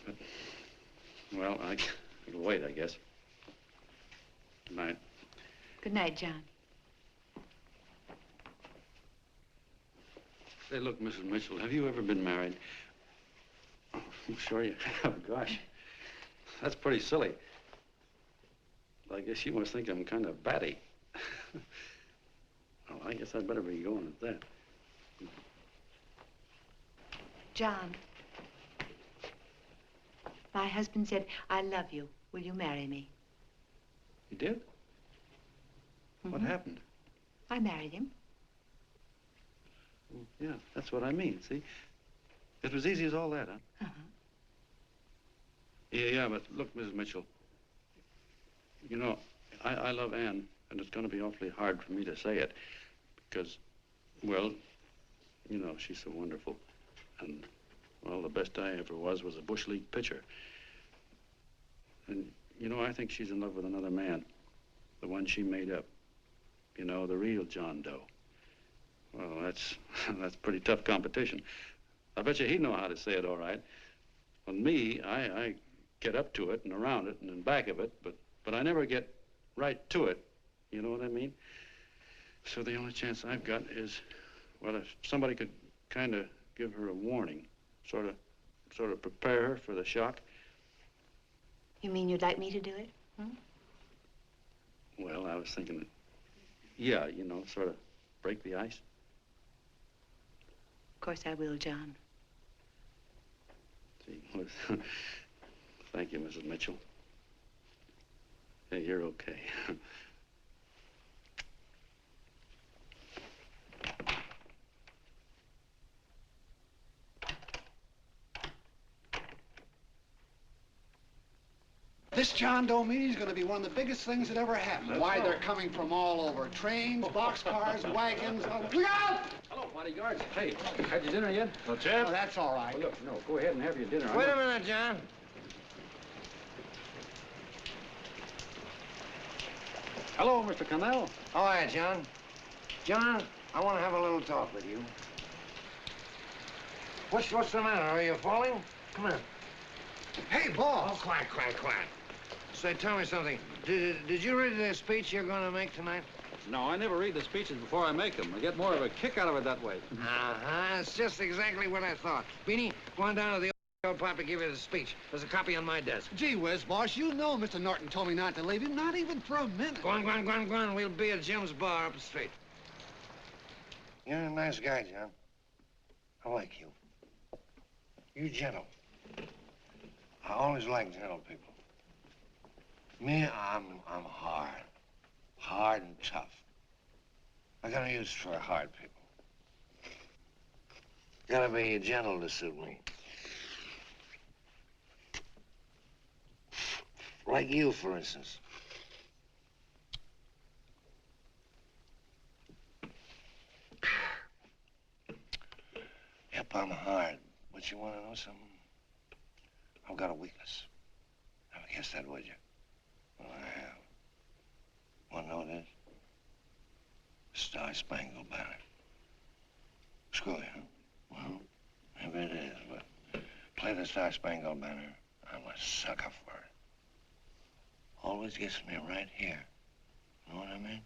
But, well, it'll wait, I guess. Good night. Good night, John. Say, look, Mrs. Mitchell, have you ever been married? Oh, I'm sure you have. Gosh, that's pretty silly. I guess you must think I'm kind of batty. Well, I guess I'd better be going at that. John, my husband said, I love you. Will you marry me? You did? What happened? I married him. Well, yeah, that's what I mean, see? It was easy as all that, huh? Uh-huh. Yeah, but look, Mrs. Mitchell, you know, I love Anne, and it's going to be awfully hard for me to say it because, well, you know, she's so wonderful. And, well, the best I ever was a Bush League pitcher. And, you know, I think she's in love with another man, the one she made up. You know, the real John Doe. Well, that's pretty tough competition. I bet you he'd know how to say it all right. On me, I get up to it and around it and in back of it, but I never get right to it. You know what I mean? So the only chance I've got is, well, if somebody could kind of give her a warning, sort of prepare her for the shock. You mean you'd like me to do it? Hmm? Well, I was thinking that, yeah, you know, sort of break the ice. Of course I will, John. See, thank you, Mrs. Mitchell. Hey, you're okay. This John Doe meeting is going to be one of the biggest things that ever happened. Why, they're coming from all over. Trains, boxcars, wagons. Look out! Hello, bodyguards. Hey, had your dinner yet? No, Jeff. Oh, that's all right. Well, look, no, go ahead and have your dinner. Wait a minute, John. Hello, Mr. Connell. How are you, John? John, I want to have a little talk with you. What's the matter? Are you falling? Come here. Hey, boss. Oh, quiet. Say, tell me something. Did you read the speech you're going to make tonight? No, I never read the speeches before I make them. I get more of a kick out of it that way. Uh-huh. It's just exactly what I thought. Beanie, go on down to the old pop and give you the speech. There's a copy on my desk. Gee whiz, boss, you know Mr. Norton told me not to leave him, not even for a minute. Go on. We'll be at Jim's bar up the street. You're a nice guy, John. I like you. You're gentle. I always like gentle people. Me, I'm hard. Hard and tough. I got a use for hard people. Gotta be gentle to suit me. Like you, for instance. Yep, I'm hard. But you want to know something? I've got a weakness. Never guess that, would you? Well, I have. Want to know what it is? Star-Spangled Banner. Screw you, huh? Well, maybe it is, but play the Star-Spangled Banner. I'm a sucker for it. Always gets me right here. Know what I mean?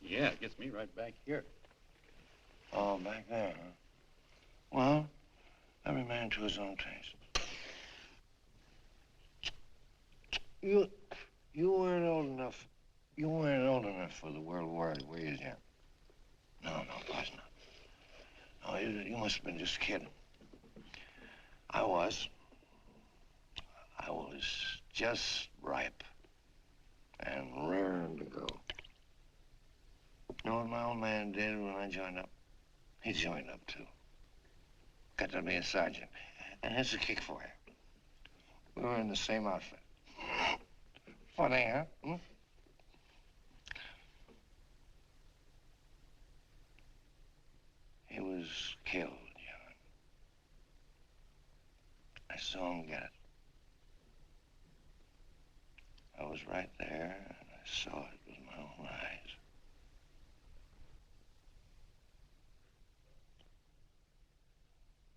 Yeah, it gets me right back here. Oh, back there, huh? Well, every man to his own taste. You weren't old enough. You weren't old enough for the World War, were you, Jim? No, of course not. No, you must have been just kidding. I was. I was just ripe and raring to go. You know what my old man did when I joined up? He joined up, too. Got to be a sergeant. And here's a kick for you. We were in the same outfit. Funny, huh? Hmm? He was killed, John. I saw him get it. I was right there, and I saw it with my own eyes.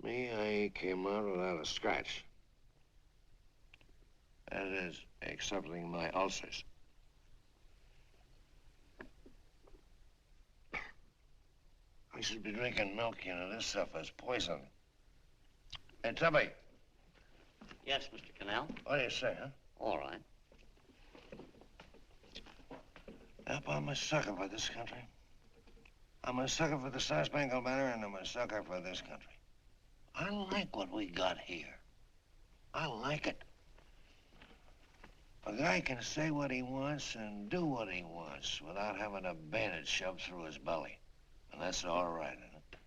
Me, I came out without a scratch. That is, excepting my ulcers. I should be drinking milk, you know. This stuff is poison. Hey, Tubby. Yes, Mr. Canal. What do you say, huh? All right. Yep, I'm a sucker for this country. I'm a sucker for the Star-Spangled Banner, and I'm a sucker for this country. I like what we got here. I like it. A guy can say what he wants and do what he wants without having a bayonet shoved through his belly. And that's all right, isn't it?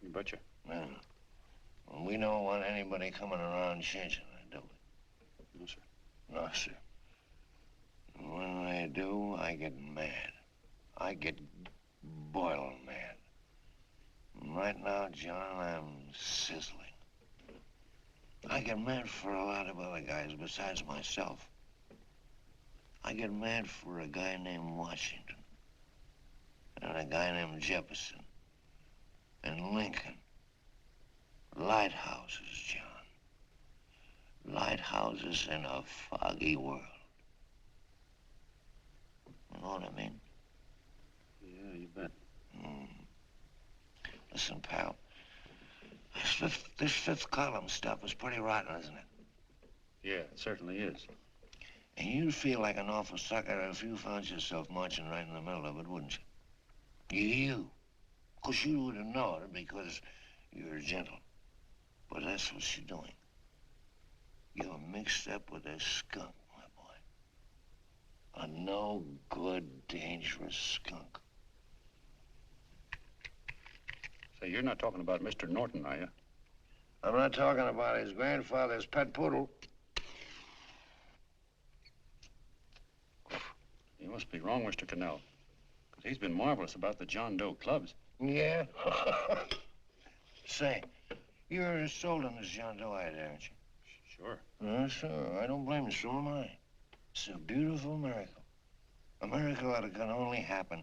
You betcha. Yeah. Well, we don't want anybody coming around changing it, do we? No, sir. No, sir. And when they do, I get mad. I get boiling mad. And right now, John, I'm sizzling. I get mad for a lot of other guys besides myself. I get mad for a guy named Washington, and a guy named Jefferson, and Lincoln. Lighthouses, John. Lighthouses in a foggy world. You know what I mean? Yeah, you bet. Listen, pal. This fifth column stuff is pretty rotten, isn't it? Yeah, it certainly is. And you'd feel like an awful sucker if you found yourself marching right in the middle of it, wouldn't you? You. Of course, you wouldn't know it because you're gentle. But that's what you're doing. You're mixed up with a skunk, my boy. A no-good, dangerous skunk. Say, you're not talking about Mr. Norton, are you? I'm not talking about his grandfather's pet poodle. You must be wrong, Mr. Cannell. Because he's been marvelous about the John Doe clubs. Yeah? Say, you're sold on this John Doe idea, aren't you? Sure. Sure. I don't blame you. So am I. It's a beautiful miracle. A miracle that can only happen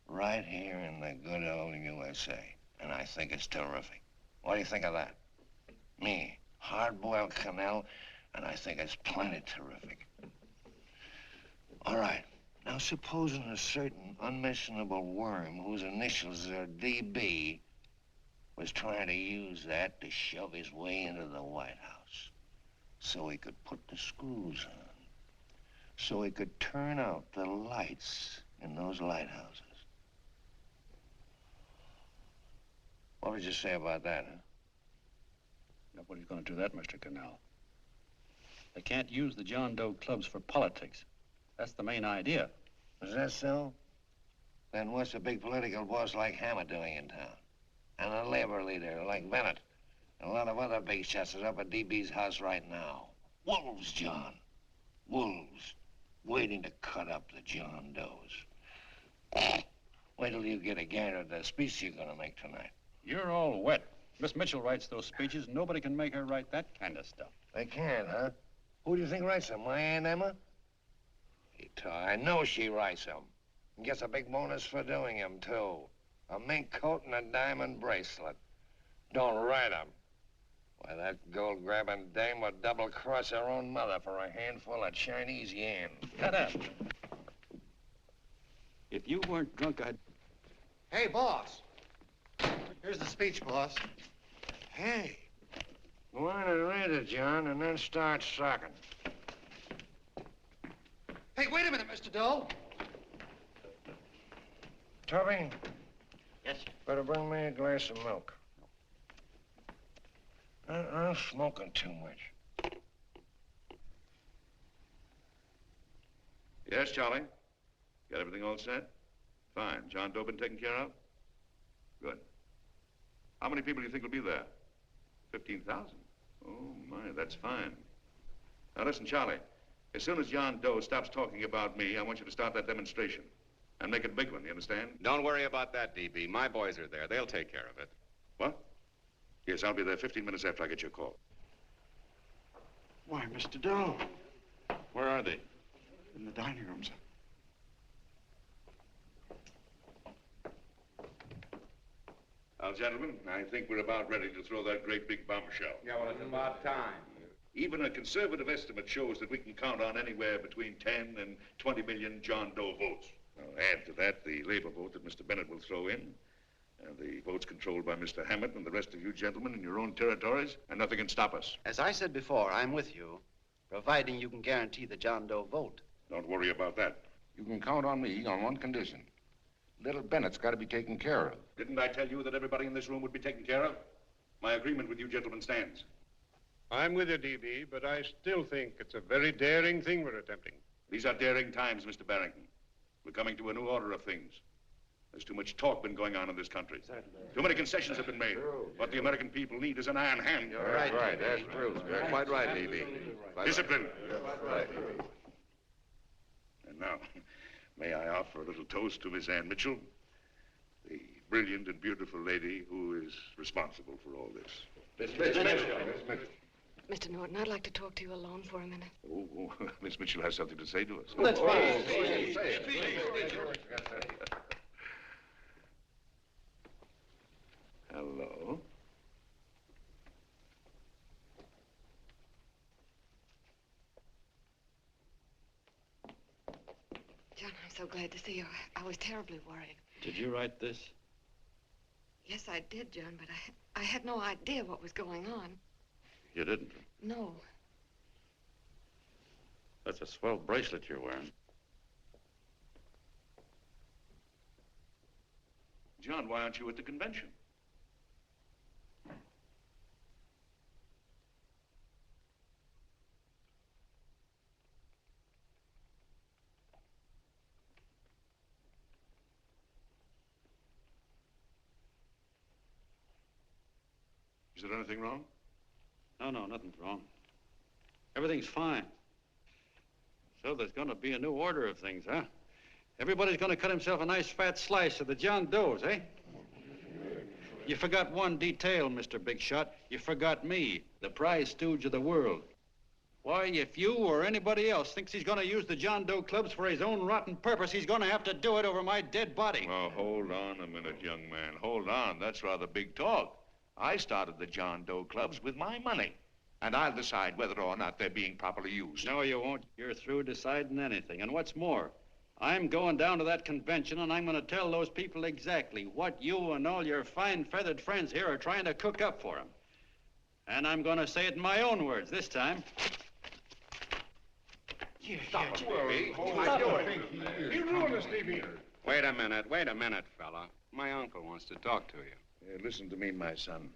right here in the good old USA. And I think it's terrific. What do you think of that? Me, hard-boiled Cannell, and I think it's plenty terrific. All right. Now, supposing a certain unmentionable worm whose initials are DB was trying to use that to shove his way into the White House so he could put the screws on, so he could turn out the lights in those lighthouses. What would you say about that, huh? Nobody's going to do that, Mr. Cannell. They can't use the John Doe clubs for politics. That's the main idea. Is that so? Then what's a big political boss like Hammett doing in town? And a labor leader like Bennett? And a lot of other big shots are up at DB's house right now. Wolves, John. Wolves. Waiting to cut up the John Does. Wait till you get a gander at the speech you're gonna make tonight. You're all wet. Miss Mitchell writes those speeches. Nobody can make her write that kind of stuff. They can't, huh? Who do you think writes them? My Aunt Emma? I know she writes them. And gets a big bonus for doing them, too. A mink coat and a diamond bracelet. Don't write them. Why, that gold-grabbing dame would double-cross her own mother for a handful of Chinese yen. Cut up. If you weren't drunk, I'd... Hey, boss. Here's the speech, boss. Hey. Go on and read it, John, and then start sucking. Hey, wait a minute, Mr. Doe. Tubby? Yes, sir. Better bring me a glass of milk. I'm smoking too much. Yes, Charlie? Got everything all set? Fine. John Doe been taken care of? Good. How many people do you think will be there? 15,000? Oh, my, that's fine. Now, listen, Charlie. As soon as John Doe stops talking about me, I want you to start that demonstration. And make it a big one, you understand? Don't worry about that, DB. My boys are there. They'll take care of it. What? Yes, I'll be there 15 minutes after I get your call. Why, Mr. Doe. Where are they? In the dining room, sir. Now, gentlemen, I think we're about ready to throw that great big bombshell. Yeah, well, it's about time. Even a conservative estimate shows that we can count on anywhere between 10 and 20 million John Doe votes. Now, add to that the labor vote that Mr. Bennett will throw in, and the votes controlled by Mr. Hammett and the rest of you gentlemen in your own territories, and nothing can stop us. As I said before, I'm with you, providing you can guarantee the John Doe vote. Don't worry about that. You can count on me on one condition. Little Bennett's got to be taken care of. Didn't I tell you that everybody in this room would be taken care of? My agreement with you gentlemen stands. I'm with you, DB, but I still think it's a very daring thing we're attempting. These are daring times, Mr. Barrington. We're coming to a new order of things. There's too much talk been going on in this country. Too many concessions have been made. What the American people need is an iron hand. You're right. That's true. You're quite right, DB. Discipline. Right. And now, may I offer a little toast to Miss Ann Mitchell, the brilliant and beautiful lady who is responsible for all this. Miss Mitchell. Mr. Norton, I'd like to talk to you alone for a minute. Oh, Miss Mitchell has something to say to us. Let's Hello. John, I'm so glad to see you. I was terribly worried. Did you write this? Yes, I did, John, but I had no idea what was going on. You didn't? No. That's a swell bracelet you're wearing. John, why aren't you at the convention? Is there anything wrong? No, nothing's wrong. Everything's fine. So there's going to be a new order of things, huh? Everybody's going to cut himself a nice fat slice of the John Does, eh? You forgot one detail, Mr. Big Shot. You forgot me, the prize stooge of the world. Why, if you or anybody else thinks he's going to use the John Doe clubs for his own rotten purpose, he's going to have to do it over my dead body. Oh, hold on a minute, young man. Hold on. That's rather big talk. I started the John Doe clubs with my money. And I'll decide whether or not they're being properly used. No, you won't. You're through deciding anything. And what's more, I'm going down to that convention and I'm going to tell those people exactly what you and all your fine feathered friends here are trying to cook up for them. And I'm going to say it in my own words this time. Stop it, baby. You ruined us, DB. Wait a minute, fella. My uncle wants to talk to you. Listen to me, my son.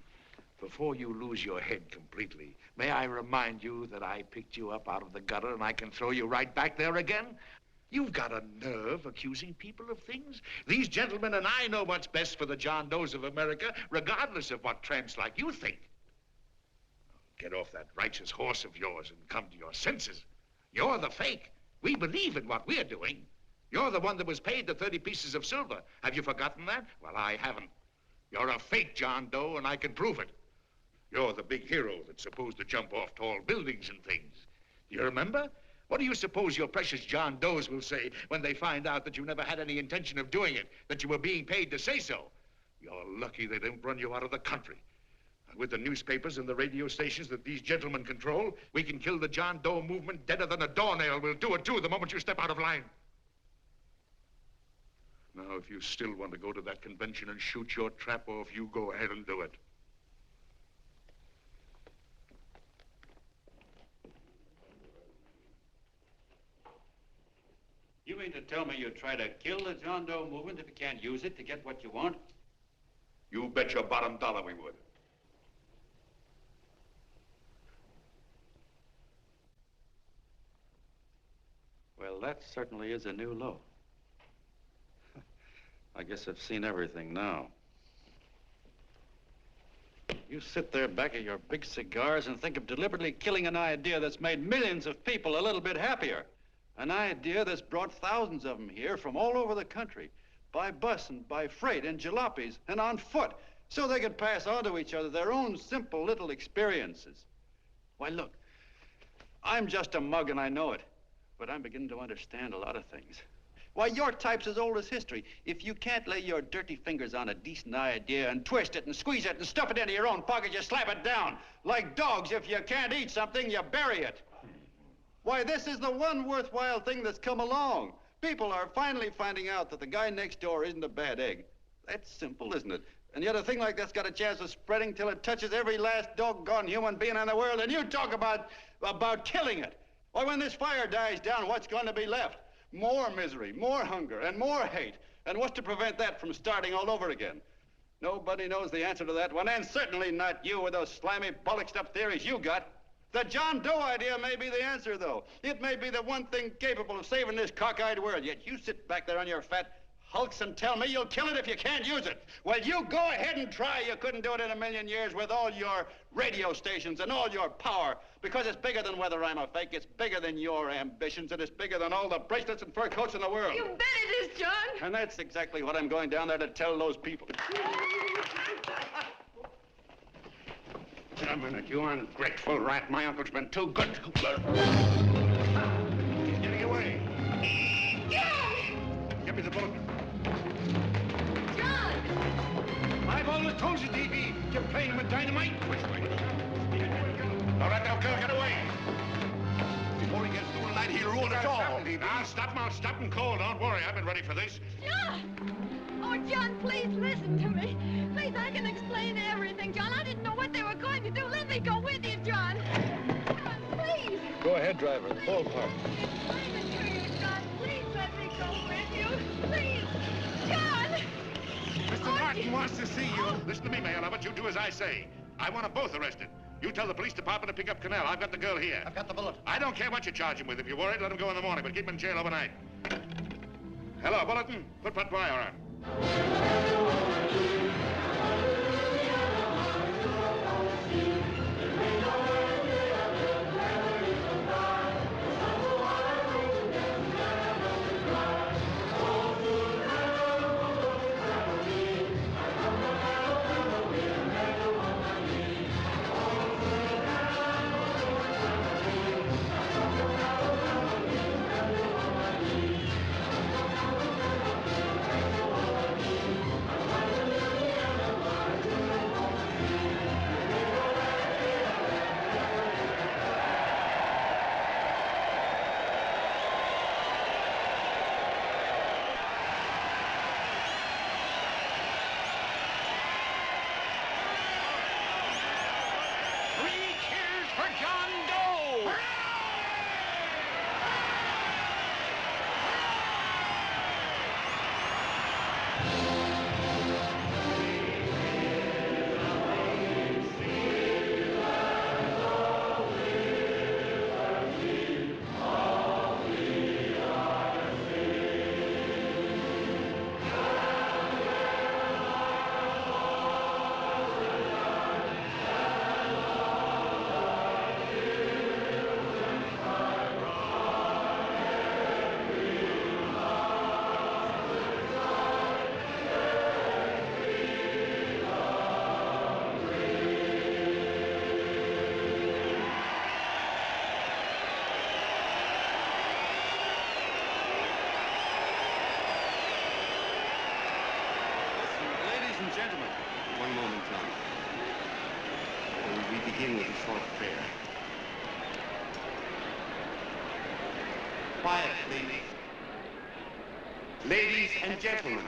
Before you lose your head completely, may I remind you that I picked you up out of the gutter and I can throw you right back there again? You've got a nerve accusing people of things. These gentlemen and I know what's best for the John Does of America, regardless of what tramps like you think. Get off that righteous horse of yours and come to your senses. You're the fake. We believe in what we're doing. You're the one that was paid the 30 pieces of silver. Have you forgotten that? Well, I haven't. You're a fake John Doe, and I can prove it. You're the big hero that's supposed to jump off tall buildings and things. Do you remember? What do you suppose your precious John Does will say when they find out that you never had any intention of doing it, that you were being paid to say so? You're lucky they don't run you out of the country. And with the newspapers and the radio stations that these gentlemen control, we can kill the John Doe movement deader than a doornail. We'll do it, too, the moment you step out of line. Now, if you still want to go to that convention and shoot your trap off, you go ahead and do it. You mean to tell me you'd try to kill the John Doe movement if you can't use it to get what you want? You bet your bottom dollar we would. Well, that certainly is a new low. I guess I've seen everything now. You sit there back of your big cigars and think of deliberately killing an idea that's made millions of people a little bit happier. An idea that's brought thousands of them here from all over the country, by bus and by freight and jalopies and on foot, so they could pass on to each other their own simple little experiences. Why, look, I'm just a mug and I know it, but I'm beginning to understand a lot of things. Why, your type's as old as history. If you can't lay your dirty fingers on a decent idea and twist it and squeeze it and stuff it into your own pocket, you slap it down. Like dogs, if you can't eat something, you bury it. Why, this is the one worthwhile thing that's come along. People are finally finding out that the guy next door isn't a bad egg. That's simple, isn't it? And yet a thing like that's got a chance of spreading till it touches every last doggone human being in the world, and you talk about killing it. Why, when this fire dies down, what's going to be left? More misery, more hunger, and more hate. And what's to prevent that from starting all over again? Nobody knows the answer to that one, and certainly not you with those slimy, bollocksed-up theories you got. The John Doe idea may be the answer, though. It may be the one thing capable of saving this cockeyed world, yet you sit back there on your fat hulks and tell me you'll kill it if you can't use it. Well, you go ahead and try. You couldn't do it in a million years with all your radio stations and all your power, because it's bigger than whether I'm a fake. It's bigger than your ambitions, and it's bigger than all the bracelets and fur coats in the world. You bet it is, John. And that's exactly what I'm going down there to tell those people. A minute, you ungrateful rat. My uncle's been too good. He's getting away. Give me the bullet. John! I've always told you, D.B., you're playing with dynamite. Which way? All right, now, girl, get away. Before he gets through tonight, he'll ruin us all. Now, stop him cold. Don't worry, I've been ready for this. John! Oh, John, please listen to me. Please, I can explain everything, John. I didn't know what they were going to do. Let me go with you, John. John, please. Go ahead, driver. Ballpark. Explain it to you, John. Please let me go with you. Please. John! Mr. Martin wants to see you. Listen to me, Mayor Lovett. You do as I say. I want them both arrested. You tell the police department to pick up Cannell. I've got the girl here. I've got the bullet. I don't care what you charge him with. If you're worried, let him go in the morning, but keep him in jail overnight. Hello, Bulletin. Put wire on. begin with this sort of affair. Quiet, please. Ladies and gentlemen,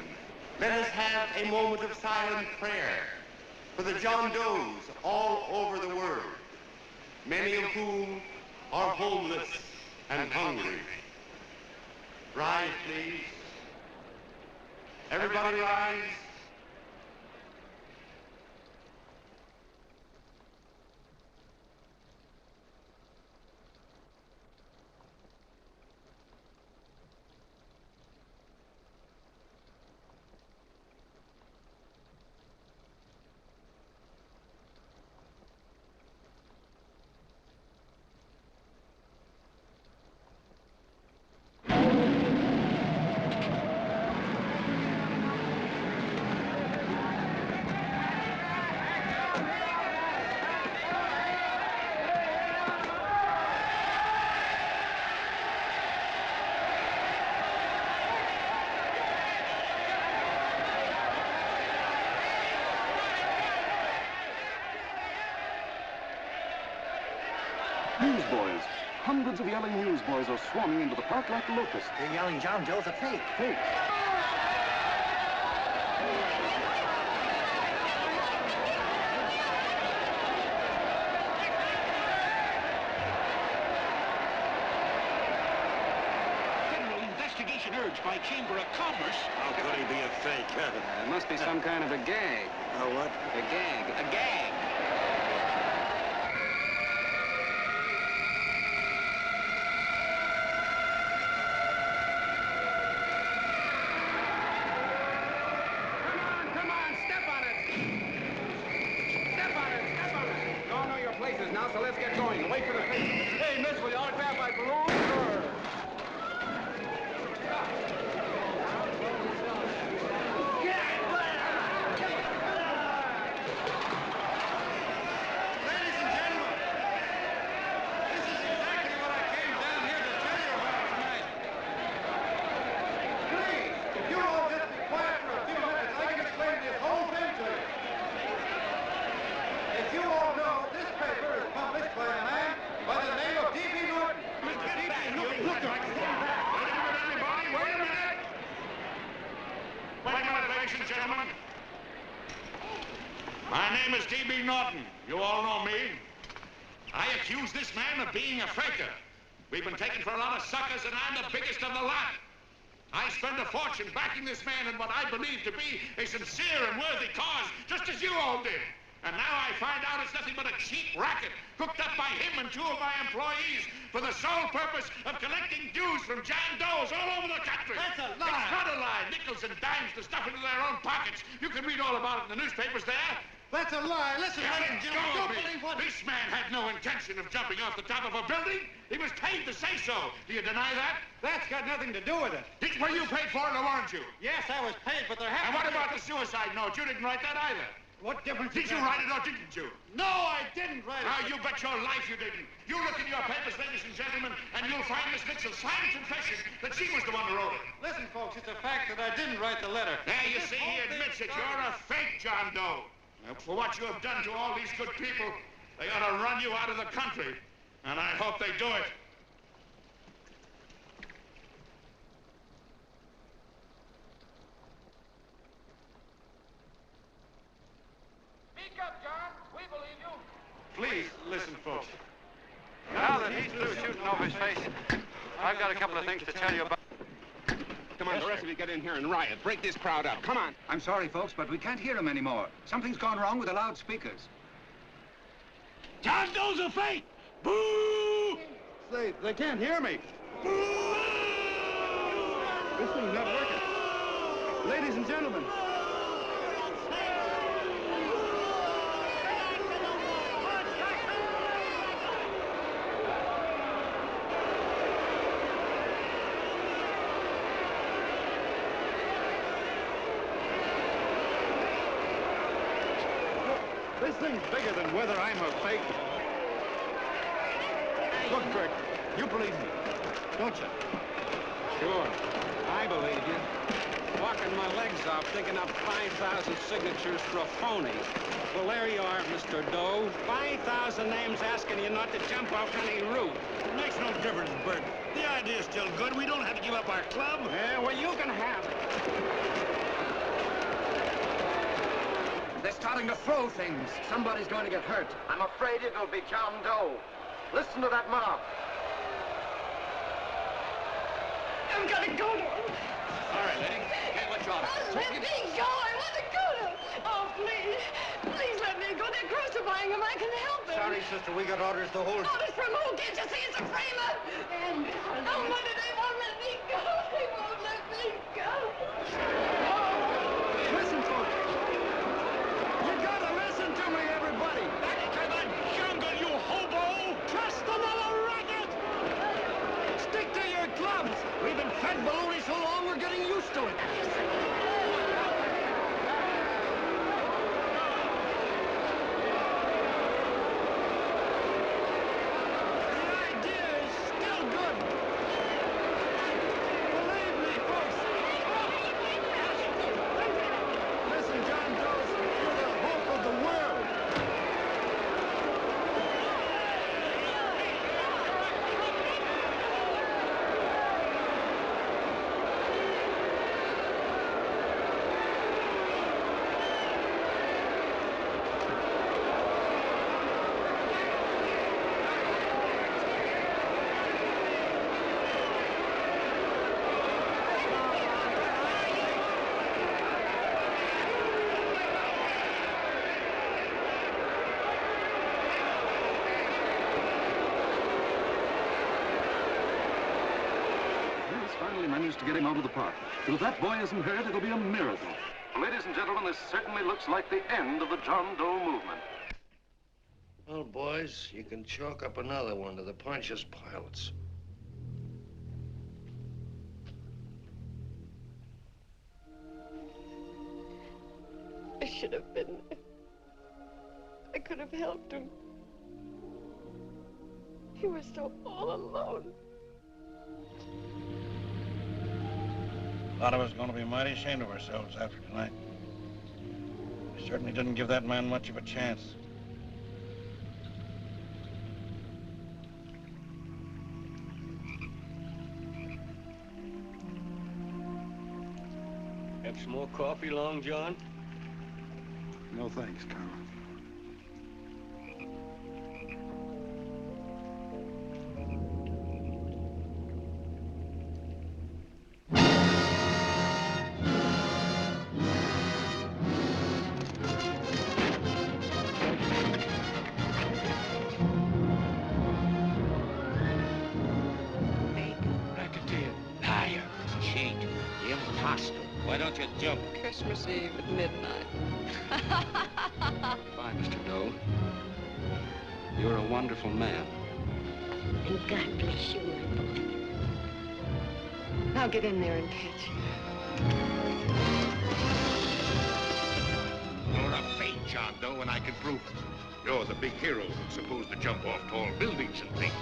let us have a moment of silent prayer for the John Does all over the world, many of whom are homeless and hungry. Rise, please. Everybody rise. Newsboys. Hundreds of yelling newsboys are swarming into the park like locusts. They're yelling John Doe's a fake. Fake. Federal investigation urged by Chamber of Commerce. How could he be a fake? It must be some kind of a gag. A what? A gag. A gag. Now, so let's get going. Wait for the paper. Hey, miss, will you autograph my balloon? Sure. Ladies and gentlemen, this is exactly what I came down here to tell you about tonight. Please, if you all just be quiet for a few minutes, I can explain this whole thing to you. As you all know, this paper is published by a man by the name of D.B. Norton. Mr. D.B. Norton, look up. Wait a minute! Wait a minute, ladies and gentlemen. My name is D.B. Norton. You all know me. I accuse this man of being a faker. We've been taken for a lot of suckers, and I'm the biggest of the lot. I spent a fortune backing this man in what I believe to be a sincere and worthy cause, just as you all did. And now I find out it's nothing but a cheap racket cooked up by him and two of my employees for the sole purpose of collecting dues from John Does all over the country. That's a lie. It's not a lie. Nickels and dimes to stuff into their own pockets. You can read all about it in the newspapers there. That's a lie. Listen, Yeah, ladies and gentlemen, don't believe what... This man had no intention of jumping off the top of a building. He was paid to say so. Do you deny that? That's got nothing to do with it. Well, you paid for it, or weren't you? Yes, I was paid, but there And happened what to be... about the suicide note? You didn't write that either. What difference Did you write it or didn't you? No, I didn't write it. Now, you bet your life you didn't. You look in your papers, ladies and gentlemen, and you'll find Miss Mitchell's signed confession that she was the one who wrote it. Listen, folks, it's a fact that I didn't write the letter. There, you see, he admits it. You're a fake John Doe. Now, for what you have done to all these good people, they ought to run you out of the country. And I hope they do it. Speak up, John. We believe you. Please, listen, folks. Now that he's through shooting over his face, I've got a couple of things to tell you about. Come on, the rest of you get in here and riot. Break this crowd up. Come on. I'm sorry, folks, but we can't hear him anymore. Something's gone wrong with the loudspeakers. John Doe's a fake! Boo! They can't hear me. This thing's not working. Ladies and gentlemen. This thing's bigger than whether I'm a fake. Look, Bert, you believe me, don't you? Sure. I believe you. walking my legs off, digging up 5,000 signatures for a phony. Well, there you are, Mr. Doe. 5,000 names asking you not to jump off any roof. It makes no difference, Bert. The idea's still good. We don't have to give up our club. Yeah, well, you can have it. They're starting to throw things. Somebody's going to get hurt. I'm afraid it'll be John Doe. Listen to that mob. I've got to go to him. All right, lady. Can't let you out. Let me go. I want to go to him. Oh, please. Please let me go. They're crucifying him. I can help him. Sorry, sister. We got orders to hold. Orders from who? Can't you see it's a framer? And oh, Mother, they won't let me go. They won't let me go. Listen, folks. You gotta listen to me, everybody. Back to the jungle, you hobo! Just another racket. Stick to your clubs. We've been fed baloney so long, we're getting used to it. Finally managed to get him out of the park. But if that boy isn't hurt, it'll be a miracle. Ladies and gentlemen, this certainly looks like the end of the John Doe movement. Well, boys, you can chalk up another one to the Pontius Pilates. I should have been there. I could have helped him. He was so all alone. A lot of us are going to be mighty ashamed of ourselves after tonight. We certainly didn't give that man much of a chance. Have some more coffee, Long John? No thanks, Carl. Why don't you jump? Christmas Eve at midnight. Bye, Mr. Doe. You're a wonderful man. And God bless you, my boy. Now get in there and catch. You're a fake John Doe, and I can prove it. You're the big hero who's supposed to jump off tall buildings and things.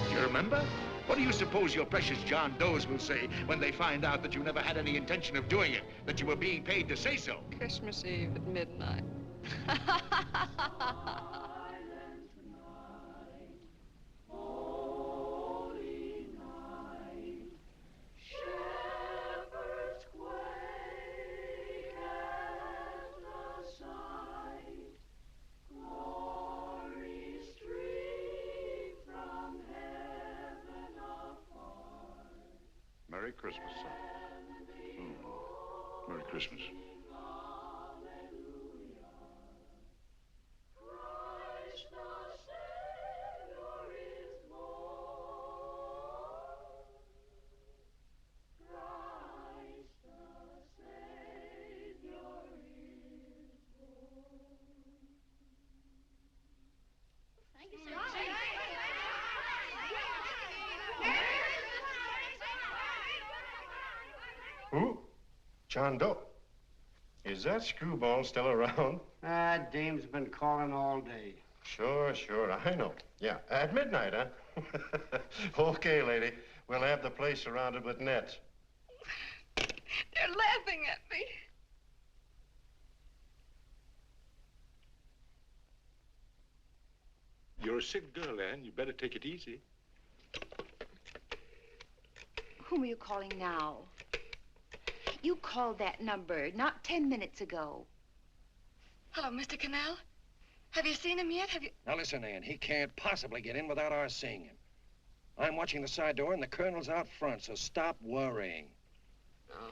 Do you remember? What do you suppose your precious John Does will say when they find out that you never had any intention of doing it, that you were being paid to say so? Christmas Eve at midnight. Merry Christmas, son. Merry Christmas. Who? John Doe. Is that screwball still around? Ah, Dame's been calling all day. Sure, I know. Yeah, at midnight, huh? Okay, lady. We'll have the place surrounded with nets. They're laughing at me. You're a sick girl, Anne. You better take it easy. Whom are you calling now? You called that number not 10 minutes ago. Hello, Mr. Canal. Have you seen him yet? Have you... Now listen, Ann, he can't possibly get in without our seeing him. I'm watching the side door and the colonel's out front, so stop worrying. Oh.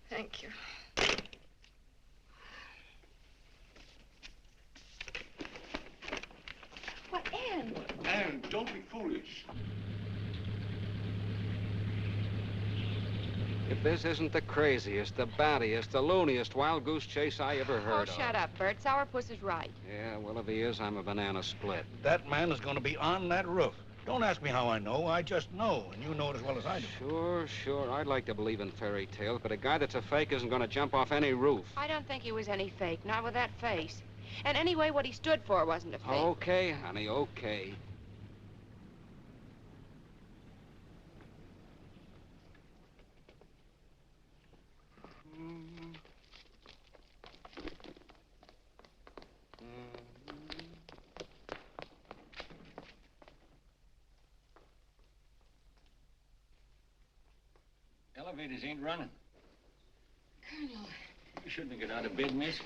Thank you. What, Ann? Anne, don't be foolish. If this isn't the craziest, the battiest, the looniest wild goose chase I ever heard of. Oh, shut up, Bert. Sourpuss is right. Yeah, well, if he is, I'm a banana split. That man is going to be on that roof. Don't ask me how I know. I just know, and you know it as well as I do. Sure. I'd like to believe in fairy tales, but a guy that's a fake isn't going to jump off any roof. I don't think he was any fake, not with that face. And anyway, what he stood for wasn't a fake. Okay, honey, okay. Elevators ain't running. Colonel, You shouldn't have got out of bed, miss.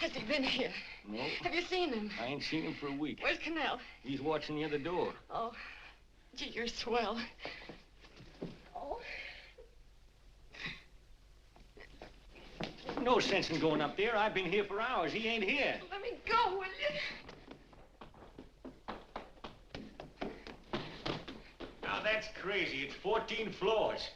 has he been here? No. Have you seen him? I ain't seen him for a week. Where's Canal? He's watching the other door. Oh, gee, you're swell. Oh. No sense in going up there. I've been here for hours. He ain't here. Let me go, will you? Now, that's crazy. It's 14 floors.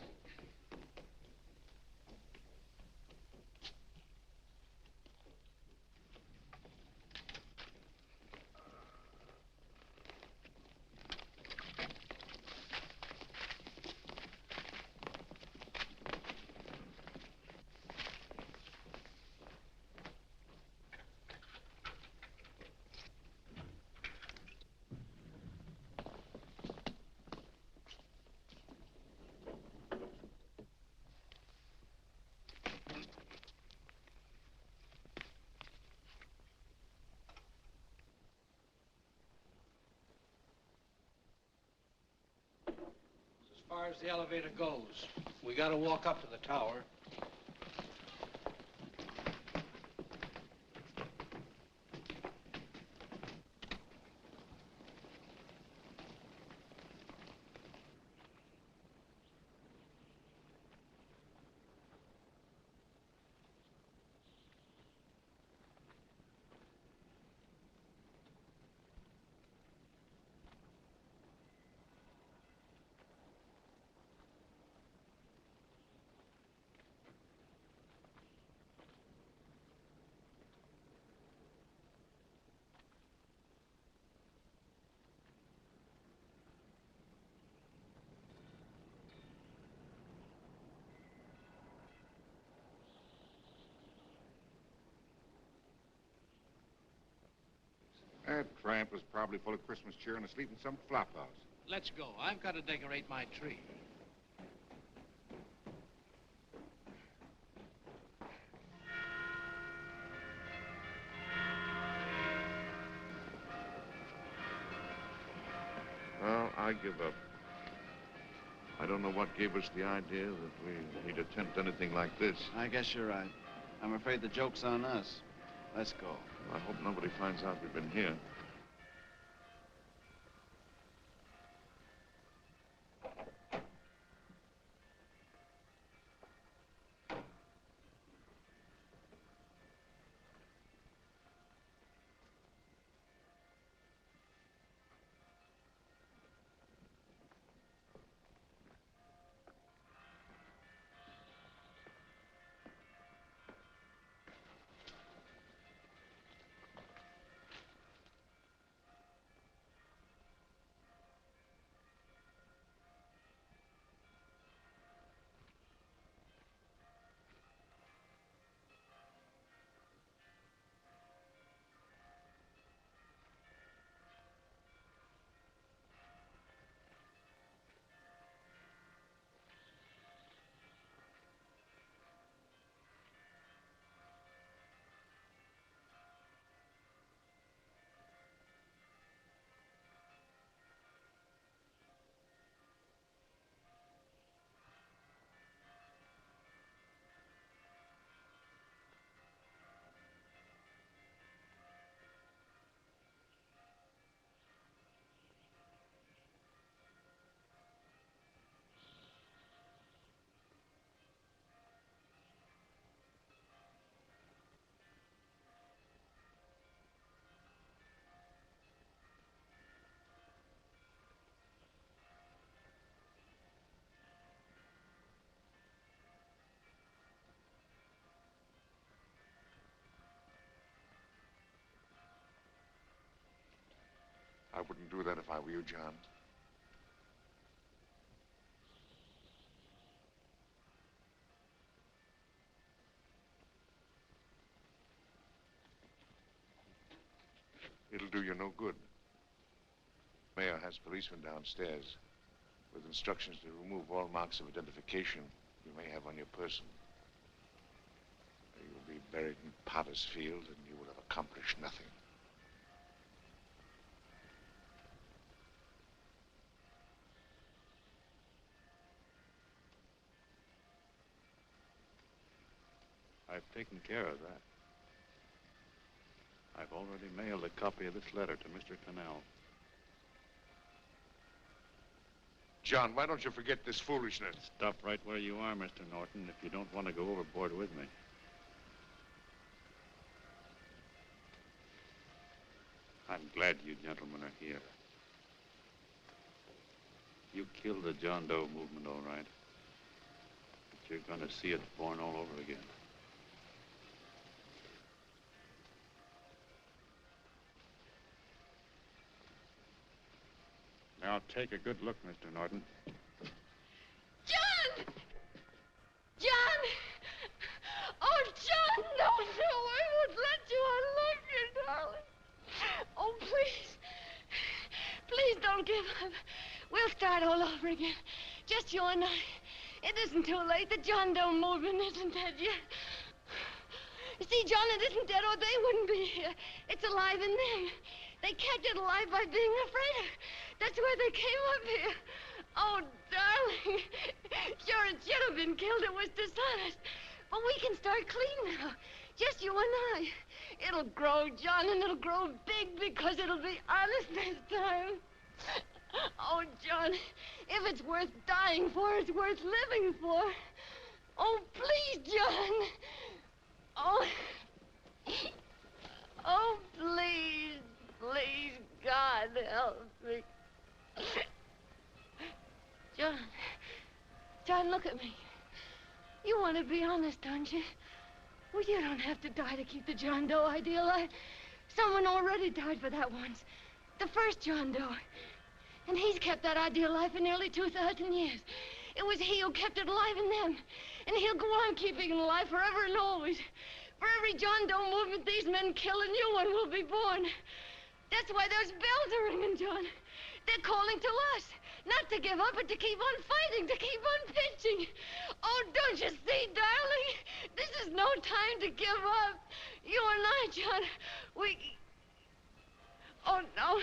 As far as the elevator goes, we gotta walk up to the tower. That tramp is probably full of Christmas cheer and asleep in some flop house. Let's go. I've got to decorate my tree. Well, I give up. I don't know what gave us the idea that we need attempt anything like this. I guess you're right. I'm afraid the joke's on us. Let's go. I hope nobody finds out we've been here. wouldn't do that if I were you, John. It'll do you no good. Mayor has policemen downstairs with instructions to remove all marks of identification you may have on your person. You'll be buried in Potter's Field, and you will have accomplished nothing. I've taken care of that. I've already mailed a copy of this letter to Mr. Canal. John, why don't you forget this foolishness? Stop right where you are, Mr. Norton, if you don't want to go overboard with me. I'm glad you gentlemen are here. You killed the John Doe movement, all right. But you're going to see it born all over again. Now, take a good look, Mr. Norton. John! John! Oh, John, no, I won't let you. I love you, darling. Oh, please. Please don't give up. We'll start all over again. Just you and I. It isn't too late. The John Doe movement isn't dead yet. You see, John, it isn't dead or they wouldn't be here. It's alive in them. They kept it alive by being afraid of it. That's why they came up here. Oh, darling. Sure, it should have been killed. It was dishonest. But we can start clean now. Just you and I. It'll grow, John, and it'll grow big because it'll be honest this time. Oh, John, if it's worth dying for, it's worth living for. Oh, please, John. Oh. Oh, please, please, God, help me. John, look at me. You want to be honest, don't you? Well, you don't have to die to keep the John Doe idea alive. Someone already died for that once. The first John Doe. And he's kept that idea alive for nearly 2,000 years. It was he who kept it alive in them. And he'll go on keeping it alive forever and always. For every John Doe movement these men kill, a new one will be born. That's why those bells are ringing, John. They're calling to us. Not to give up, but to keep on fighting, to keep on pitching. Oh, don't you see, darling? This is no time to give up. You and I, John, we... Oh, no.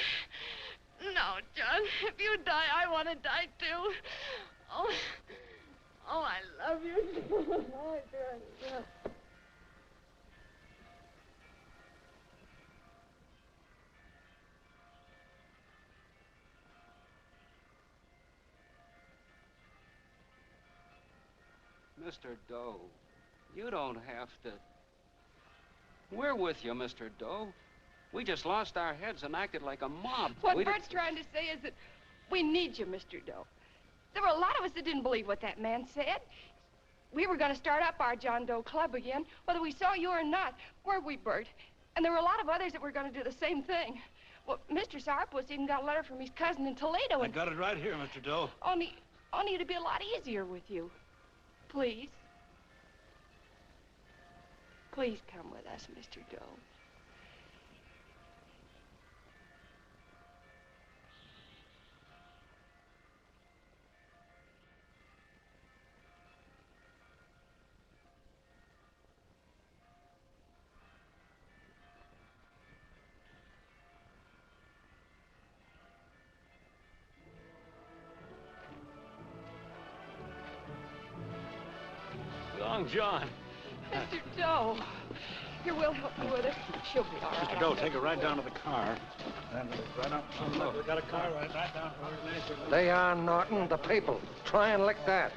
No, John. If you die, I want to die, too. Oh, I love you. Oh, John. Mr. Doe, you don't have to. We're with you, Mr. Doe. We just lost our heads and acted like a mob. What Bert's trying to say is that we need you, Mr. Doe. There were a lot of us that didn't believe what that man said. We were going to start up our John Doe Club again, whether we saw you or not, weren't we, Bert? And there were a lot of others that were going to do the same thing. Well, Mr. Sarpus even got a letter from his cousin in Toledo. I got it right here, Mr. Doe. Only it'd be a lot easier with you. Please. Please come with us, Mr. Doe. Long John. Mr. Doe. Here, we'll help you with her. She'll be all right. Mr. Doe, take her right down to the car. And right up. Oh, we got a car right down to her. They are, Norton, the people. Try and lick that.